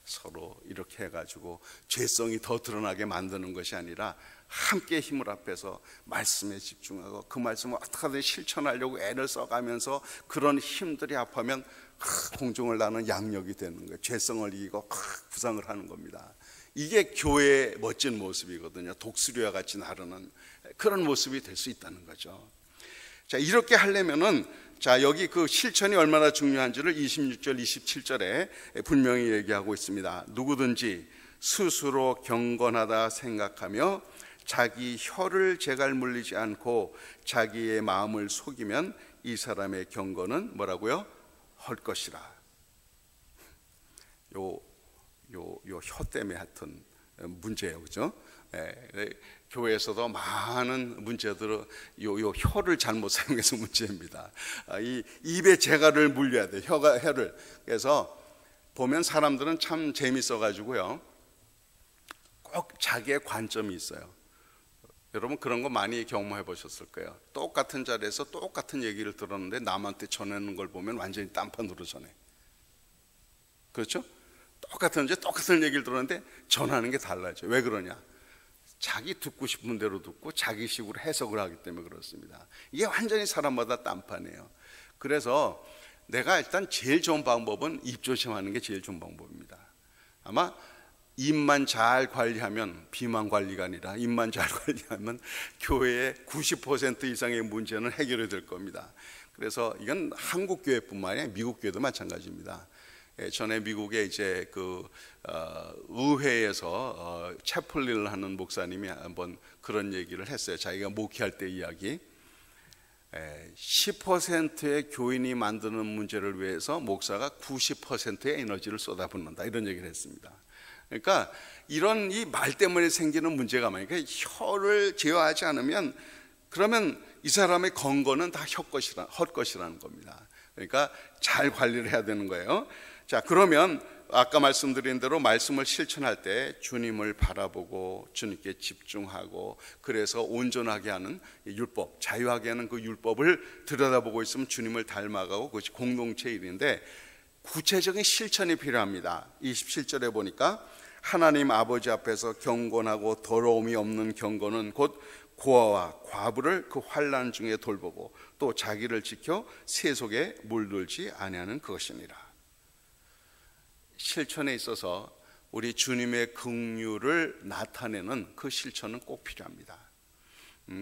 서로 이렇게 해가지고 죄성이 더 드러나게 만드는 것이 아니라 함께 힘을 합해서 말씀에 집중하고 그 말씀을 어떻게든 실천하려고 애를 써가면서 그런 힘들이 합하면 공중을 나는 양력이 되는 거예요. 죄성을 이기고 부상을 하는 겁니다. 이게 교회의 멋진 모습이거든요. 독수리와 같이 나르는 그런 모습이 될 수 있다는 거죠. 자, 이렇게 하려면은 자, 여기 그 실천이 얼마나 중요한지를 26절, 27절에 분명히 얘기하고 있습니다. 누구든지 스스로 경건하다 생각하며 자기 혀를 제갈 물리지 않고 자기의 마음을 속이면 이 사람의 경건은 뭐라고요? 헐 것이라. 요 혀 때문에 하여튼 문제예요, 그죠? 교회에서도 많은 문제들은 요 혀를 잘못 사용해서 문제입니다. 이 입에 재갈을 물려야 돼, 혀를. 그래서 보면 사람들은 참 재밌어가지고요, 꼭 자기의 관점이 있어요. 여러분 그런 거 많이 경험해 보셨을 거예요. 똑같은 자리에서 똑같은 얘기를 들었는데 남한테 전하는 걸 보면 완전히 딴판으로 전해. 그렇죠? 똑같은 얘기를 들었는데 전하는 게 달라져. 왜 그러냐? 자기 듣고 싶은 대로 듣고 자기식으로 해석을 하기 때문에 그렇습니다. 이게 완전히 사람마다 딴판이에요. 그래서 내가 일단 제일 좋은 방법은 입 조심하는 게 제일 좋은 방법입니다. 아마 입만 잘 관리하면, 비만 관리가 아니라 입만 잘 관리하면 교회의 90% 이상의 문제는 해결이 될 겁니다. 그래서 이건 한국 교회뿐만 아니라 미국 교회도 마찬가지입니다. 전에 미국에 이제 그 의회에서 채플린을 하는 목사님이 한번 그런 얘기를 했어요. 자기가 목회할 때 이야기. 10%의 교인이 만드는 문제를 위해서 목사가 90%의 에너지를 쏟아붓는다, 이런 얘기를 했습니다. 그러니까 이런 이 말 때문에 생기는 문제가 많으니까 혀를 제어하지 않으면 그러면 이 사람의 건건은 다 헛것이라는 겁니다. 그러니까 잘 관리를 해야 되는 거예요. 자, 그러면 아까 말씀드린 대로 말씀을 실천할 때 주님을 바라보고 주님께 집중하고 그래서 온전하게 하는 율법, 자유하게 하는 그 율법을 들여다보고 있으면 주님을 닮아가고 그것이 공동체 일인데 구체적인 실천이 필요합니다. 27절에 보니까 하나님 아버지 앞에서 경건하고 더러움이 없는 경건은 곧 고아와 과부를 그 환난 중에 돌보고 또 자기를 지켜 세속에 물들지 아니하는 그것이니라. 실천에 있어서 우리 주님의 긍휼을 나타내는 그 실천은 꼭 필요합니다.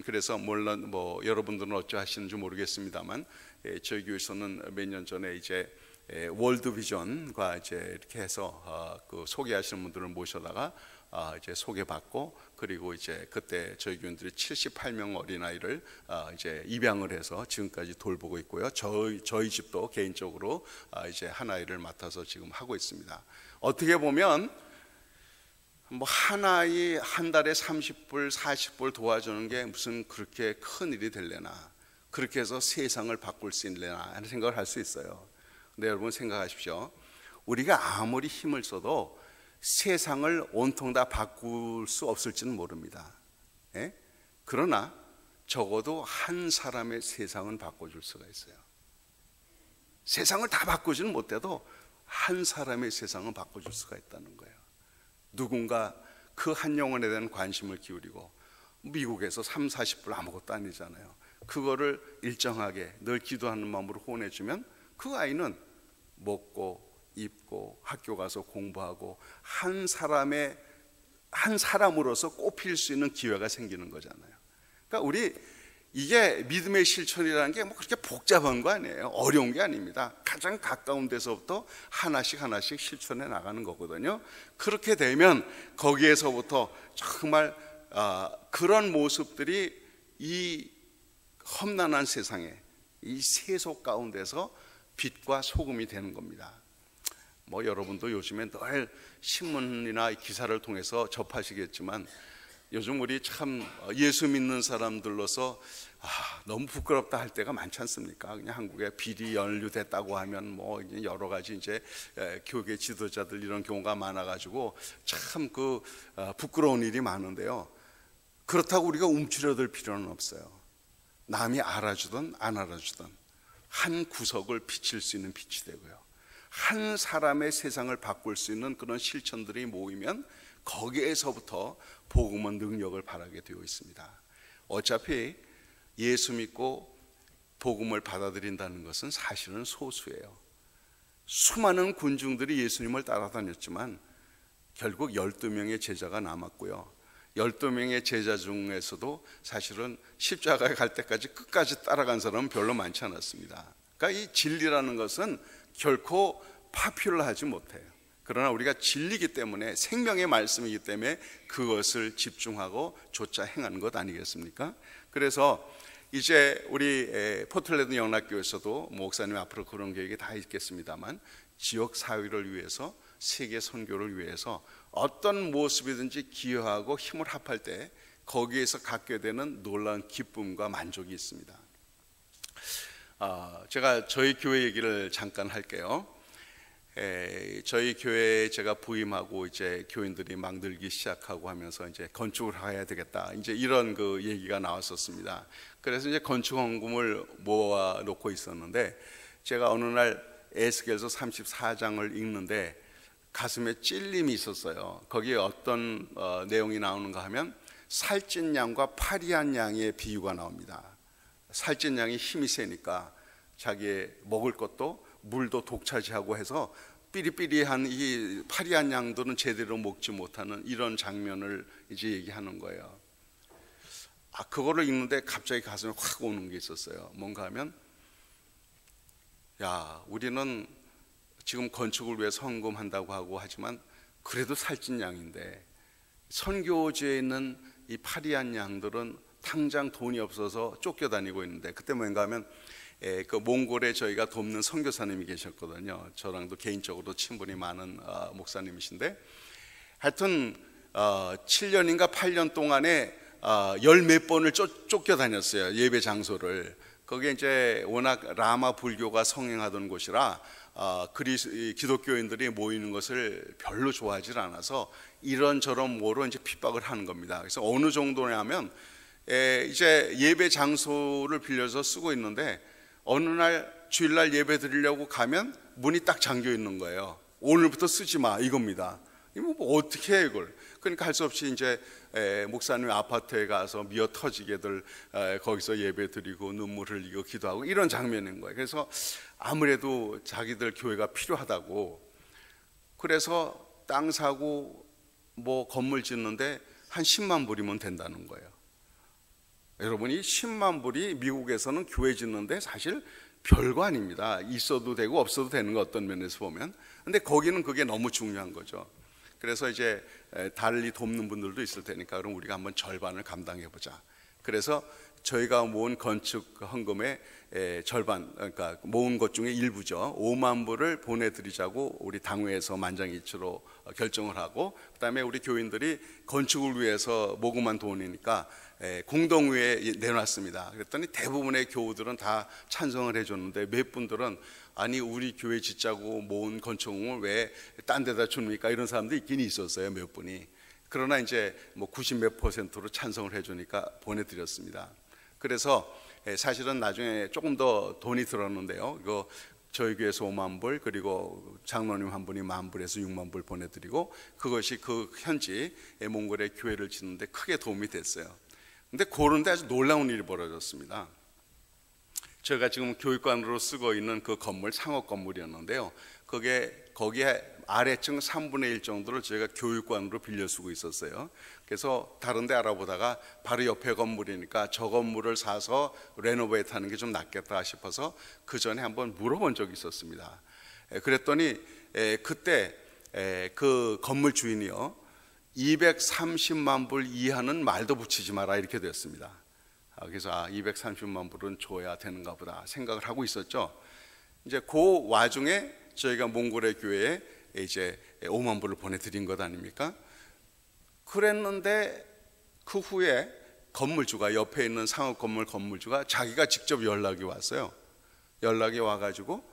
그래서 물론 뭐 여러분들은 어찌 하시는지 모르겠습니다만 저희 교회에서는 몇 년 전에 이제 월드비전과 이제 이렇게 해서 그 소개하시는 분들을 모셔다가 이제 소개받고 그리고 이제 그때 저희 교인들이 78명 어린아이를 이제 입양을 해서 지금까지 돌보고 있고요. 저희 집도 개인적으로 이제 한 아이를 맡아서 지금 하고 있습니다. 어떻게 보면 뭐 한 아이 한 달에 30불 40불 도와주는 게 무슨 그렇게 큰 일이 될래나, 그렇게 해서 세상을 바꿀 수 있려나 하는 생각을 할 수 있어요. 근데 여러분 생각하십시오. 우리가 아무리 힘을 써도 세상을 온통 다 바꿀 수 없을지는 모릅니다. 그러나 적어도 한 사람의 세상은 바꿔줄 수가 있어요. 세상을 다 바꾸지는 못해도 한 사람의 세상은 바꿔줄 수가 있다는 거예요. 누군가 그 한 영혼에 대한 관심을 기울이고, 미국에서 3, 40불 아무것도 아니잖아요. 그거를 일정하게 늘 기도하는 마음으로 후원해주면 그 아이는 먹고 입고 학교 가서 공부하고 한 사람으로서 꼽힐 수 있는 기회가 생기는 거잖아요. 그러니까 우리 이게 믿음의 실천이라는 게 뭐 그렇게 복잡한 거 아니에요. 어려운 게 아닙니다. 가장 가까운 데서부터 하나씩 실천해 나가는 거거든요. 그렇게 되면 거기에서부터 정말 그런 모습들이 이 험난한 세상에, 이 세속 가운데서 빛과 소금이 되는 겁니다. 뭐 여러분도 요즘에 늘 신문이나 기사를 통해서 접하시겠지만 요즘 우리 참 예수 믿는 사람들로서 너무 부끄럽다 할 때가 많지 않습니까? 그냥 한국에 비리 연루됐다고 하면 뭐 여러 가지 이제 교계 지도자들 이런 경우가 많아가지고 참 그 부끄러운 일이 많은데요. 그렇다고 우리가 움츠려들 필요는 없어요. 남이 알아주든 안 알아주든 한 구석을 비칠 수 있는 빛이 되고요, 한 사람의 세상을 바꿀 수 있는 그런 실천들이 모이면 거기에서부터 복음은 능력을 발하게 되어 있습니다. 어차피 예수 믿고 복음을 받아들인다는 것은 사실은 소수예요. 수많은 군중들이 예수님을 따라다녔지만 결국 12명의 제자가 남았고요, 12명의 제자 중에서도 사실은 십자가에 갈 때까지 끝까지 따라간 사람은 별로 많지 않았습니다. 그러니까 이 진리라는 것은 결코 파퓰러하지 못해요. 그러나 우리가 진리이기 때문에, 생명의 말씀이기 때문에 그것을 집중하고 조차 행하는 것 아니겠습니까? 그래서 이제 우리 포틀랜드 영락교에서도 목사님 앞으로 그런 계획이 다 있겠습니다만, 지역 사회를 위해서, 세계 선교를 위해서 어떤 모습이든지 기여하고 힘을 합할 때 거기에서 갖게 되는 놀라운 기쁨과 만족이 있습니다. 제가 저희 교회 얘기를 잠깐 할게요. 저희 교회에 제가 부임하고 이제 교인들이 막 늘기 시작하고 하면서 이제 건축을 해야 되겠다, 이제 이런 그 얘기가 나왔었습니다. 그래서 이제 건축 헌금을 모아 놓고 있었는데, 제가 어느 날 에스겔서 34장을 읽는데 가슴에 찔림이 있었어요. 거기에 어떤 내용이 나오는가 하면, 살찐 양과 파리한 양의 비유가 나옵니다. 살찐 양이 힘이 세니까 자기의 먹을 것도 물도 독차지하고 해서 삐리삐리한 이 파리한 양들은 제대로 먹지 못하는 이런 장면을 이제 얘기하는 거예요. 그거를 읽는데 갑자기 가슴에 확 오는 게 있었어요. 뭔가 하면, 야, 우리는 지금 건축을 위해서 헌금한다고 하고 하지만 그래도 살찐 양인데, 선교지에 있는 이 파리한 양들은 당장 돈이 없어서 쫓겨다니고 있는데, 그때 뭔가 하면 그 몽골에 저희가 돕는 선교사님이 계셨거든요. 저랑도 개인적으로 친분이 많은 목사님이신데, 하여튼 7년인가 8년 동안에 열 몇 번을 쫓겨다녔어요, 예배 장소를. 거기에 이제 워낙 라마 불교가 성행하던 곳이라 기독교인들이 모이는 것을 별로 좋아하지 않아서 이런저런 뭐로 이제 핍박을 하는 겁니다. 그래서 어느 정도냐면, 이제 예배 장소를 빌려서 쓰고 있는데 어느 날 주일날 예배 드리려고 가면 문이 딱 잠겨 있는 거예요. 오늘부터 쓰지 마, 이겁니다. 뭐 어떻게 해 이걸? 그러니까 할 수 없이 이제 목사님 아파트에 가서 미어 터지게들 거기서 예배 드리고 눈물 흘리고 기도하고 이런 장면인 거예요. 그래서 아무래도 자기들 교회가 필요하다고, 그래서 땅 사고 뭐 건물 짓는데 한 10만 불이면 된다는 거예요. 여러분이 10만 불이 미국에서는 교회 짓는데 사실 별거 아닙니다. 있어도 되고 없어도 되는 거, 어떤 면에서 보면. 근데 거기는 그게 너무 중요한 거죠. 그래서 이제 달리 돕는 분들도 있을 테니까 그럼 우리가 한번 절반을 감당해 보자. 그래서 저희가 모은 건축 헌금의 절반, 그러니까 모은 것 중에 일부죠, 5만 불을 보내드리자고 우리 당회에서 만장일치로 결정을 하고, 그 다음에 우리 교인들이 건축을 위해서 모금한 돈이니까 공동회에 내놨습니다. 그랬더니 대부분의 교우들은 다 찬성을 해줬는데, 몇 분들은 아니 우리 교회 짓자고 모은 건축을 왜 딴 데다 줍니까, 이런 사람도 있긴 있었어요, 몇 분이. 그러나 이제 뭐 90몇 %로 찬성을 해주니까 보내드렸습니다. 그래서 사실은 나중에 조금 더 돈이 들었는데요, 이거 저희 교회에서 5만 불, 그리고 장로님 한 분이 1만 불에서 6만 불 보내드리고, 그것이 그 현지 몽골의 교회를 짓는데 크게 도움이 됐어요. 근데 그런데 아주 놀라운 일이 벌어졌습니다. 제가 지금 교육관으로 쓰고 있는 그 건물, 상업 건물이었는데요, 거기에 아래층 3분의 1 정도를 저희가 교육관으로 빌려 쓰고 있었어요. 그래서 다른 데 알아보다가 바로 옆에 건물이니까 저 건물을 사서 레노베이트 하는 게 좀 낫겠다 싶어서 그 전에 한번 물어본 적이 있었습니다. 그랬더니 그때 그 건물 주인이요, 230만 불 이하는 말도 붙이지 마라, 이렇게 됐습니다. 그래서 230만 불은 줘야 되는가 보다 생각을 하고 있었죠. 이제 그 와중에 저희가 몽골의 교회에 이제 5만 불을 보내드린 것 아닙니까? 그랬는데 그 후에 건물주가, 옆에 있는 상업 건물 건물주가 자기가 직접 연락이 왔어요. 연락이 와가지고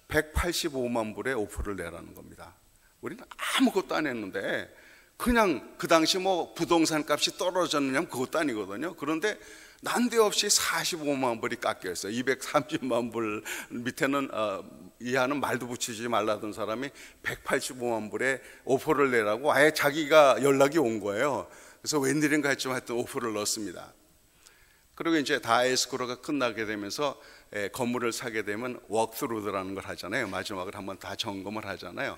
185만 불의 오프를 내라는 겁니다. 우리는 아무것도 안 했는데, 그냥 그 당시 뭐 부동산 값이 떨어졌느냐 그것도 아니거든요. 그런데 난데없이 45만 불이 깎여 있어요. 230만 불 밑에는 이하는 말도 붙이지 말라던 사람이 185만 불에 오퍼를 내라고 아예 자기가 연락이 온 거예요. 그래서 웬일인가 했지만 하여튼 오퍼를 넣었습니다. 그리고 이제 다 에스크로가 끝나게 되면서 건물을 사게 되면 워크스루드라는 걸 하잖아요. 마지막으로 한번 다 점검을 하잖아요.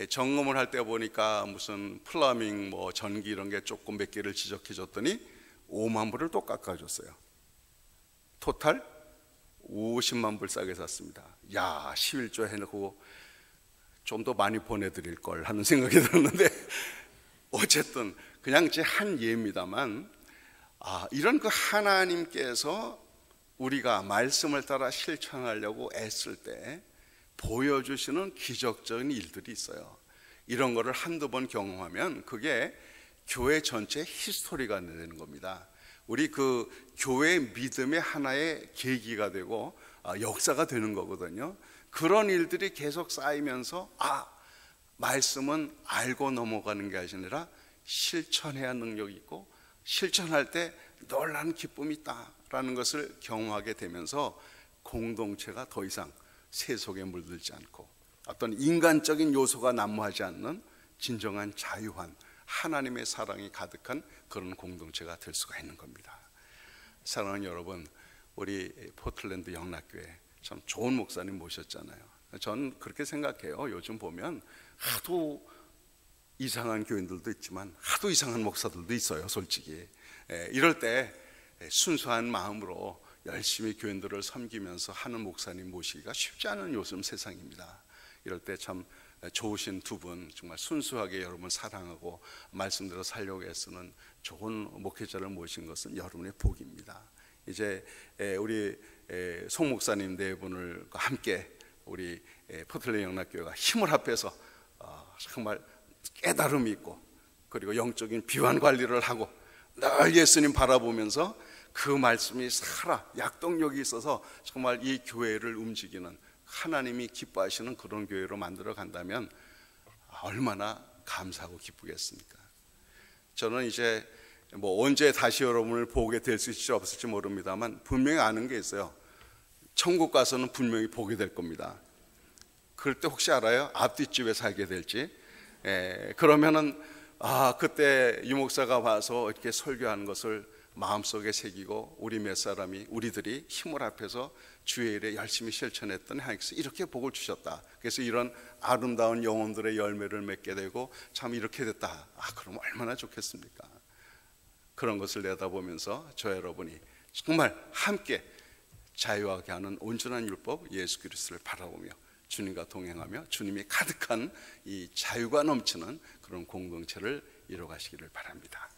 점검을 할 때 보니까 무슨 플러밍, 뭐 전기 이런 게 조금 몇 개를 지적해 줬더니 5만 불을 또 깎아줬어요. 토탈 50만 불 싸게 샀습니다. 야, 11조 해놓고 좀 더 많이 보내드릴 걸 하는 생각이 들었는데 어쨌든 그냥 제 한 예입니다만, 이런 그 하나님께서 우리가 말씀을 따라 실천하려고 애쓸 때 보여주시는 기적적인 일들이 있어요. 이런 거를 한두 번 경험하면 그게 교회 전체의 히스토리가 되는 겁니다. 우리 그 교회 믿음의 하나의 계기가 되고 역사가 되는 거거든요. 그런 일들이 계속 쌓이면서 말씀은 알고 넘어가는 게 아니라 실천해야 능력이 있고 실천할 때 놀라운 기쁨이 있다라는 것을 경험하게 되면서 공동체가 더 이상 세속에 물들지 않고 어떤 인간적인 요소가 난무하지 않는 진정한 자유한 하나님의 사랑이 가득한 그런 공동체가 될 수가 있는 겁니다. 사랑하는 여러분, 우리 포틀랜드 영락교회 참 좋은 목사님 모셨잖아요. 전 그렇게 생각해요. 요즘 보면 하도 이상한 교인들도 있지만 하도 이상한 목사들도 있어요, 솔직히. 이럴 때 순수한 마음으로 열심히 교인들을 섬기면서 하는 목사님 모시기가 쉽지 않은 요즘 세상입니다. 이럴 때 참 좋으신 두 분, 정말 순수하게 여러분 사랑하고 말씀대로 살려고 애쓰는 좋은 목회자를 모신 것은 여러분의 복입니다. 이제 우리 송 목사님 네 분을 함께 우리 포틀랜드 영락교회가 힘을 합해서 정말 깨달음이 있고 그리고 영적인 비환 관리를 하고 늘 예수님 바라보면서 그 말씀이 살아 약동력이 있어서 정말 이 교회를 움직이는, 하나님이 기뻐하시는 그런 교회로 만들어 간다면 얼마나 감사하고 기쁘겠습니까? 저는 이제 뭐 언제 다시 여러분을 보게 될 수 있을지 없을지 모릅니다만 분명히 아는 게 있어요. 천국 가서는 분명히 보게 될 겁니다. 그럴 때 혹시 알아요? 앞뒷집에 살게 될지. 그러면은 그때 유 목사가 와서 이렇게 설교하는 것을 마음속에 새기고 우리 몇 사람이, 우리들이 힘을 합해서 주의 일에 열심히 실천했더니 하나님께서 이렇게 복을 주셨다. 그래서 이런 아름다운 영혼들의 열매를 맺게 되고 참 이렇게 됐다. 그럼 얼마나 좋겠습니까? 그런 것을 내다보면서 저 여러분이 정말 함께 자유하게 하는 온전한 율법 예수 그리스도를 바라보며 주님과 동행하며 주님이 가득한 이 자유가 넘치는 그런 공동체를 이뤄가시기를 바랍니다.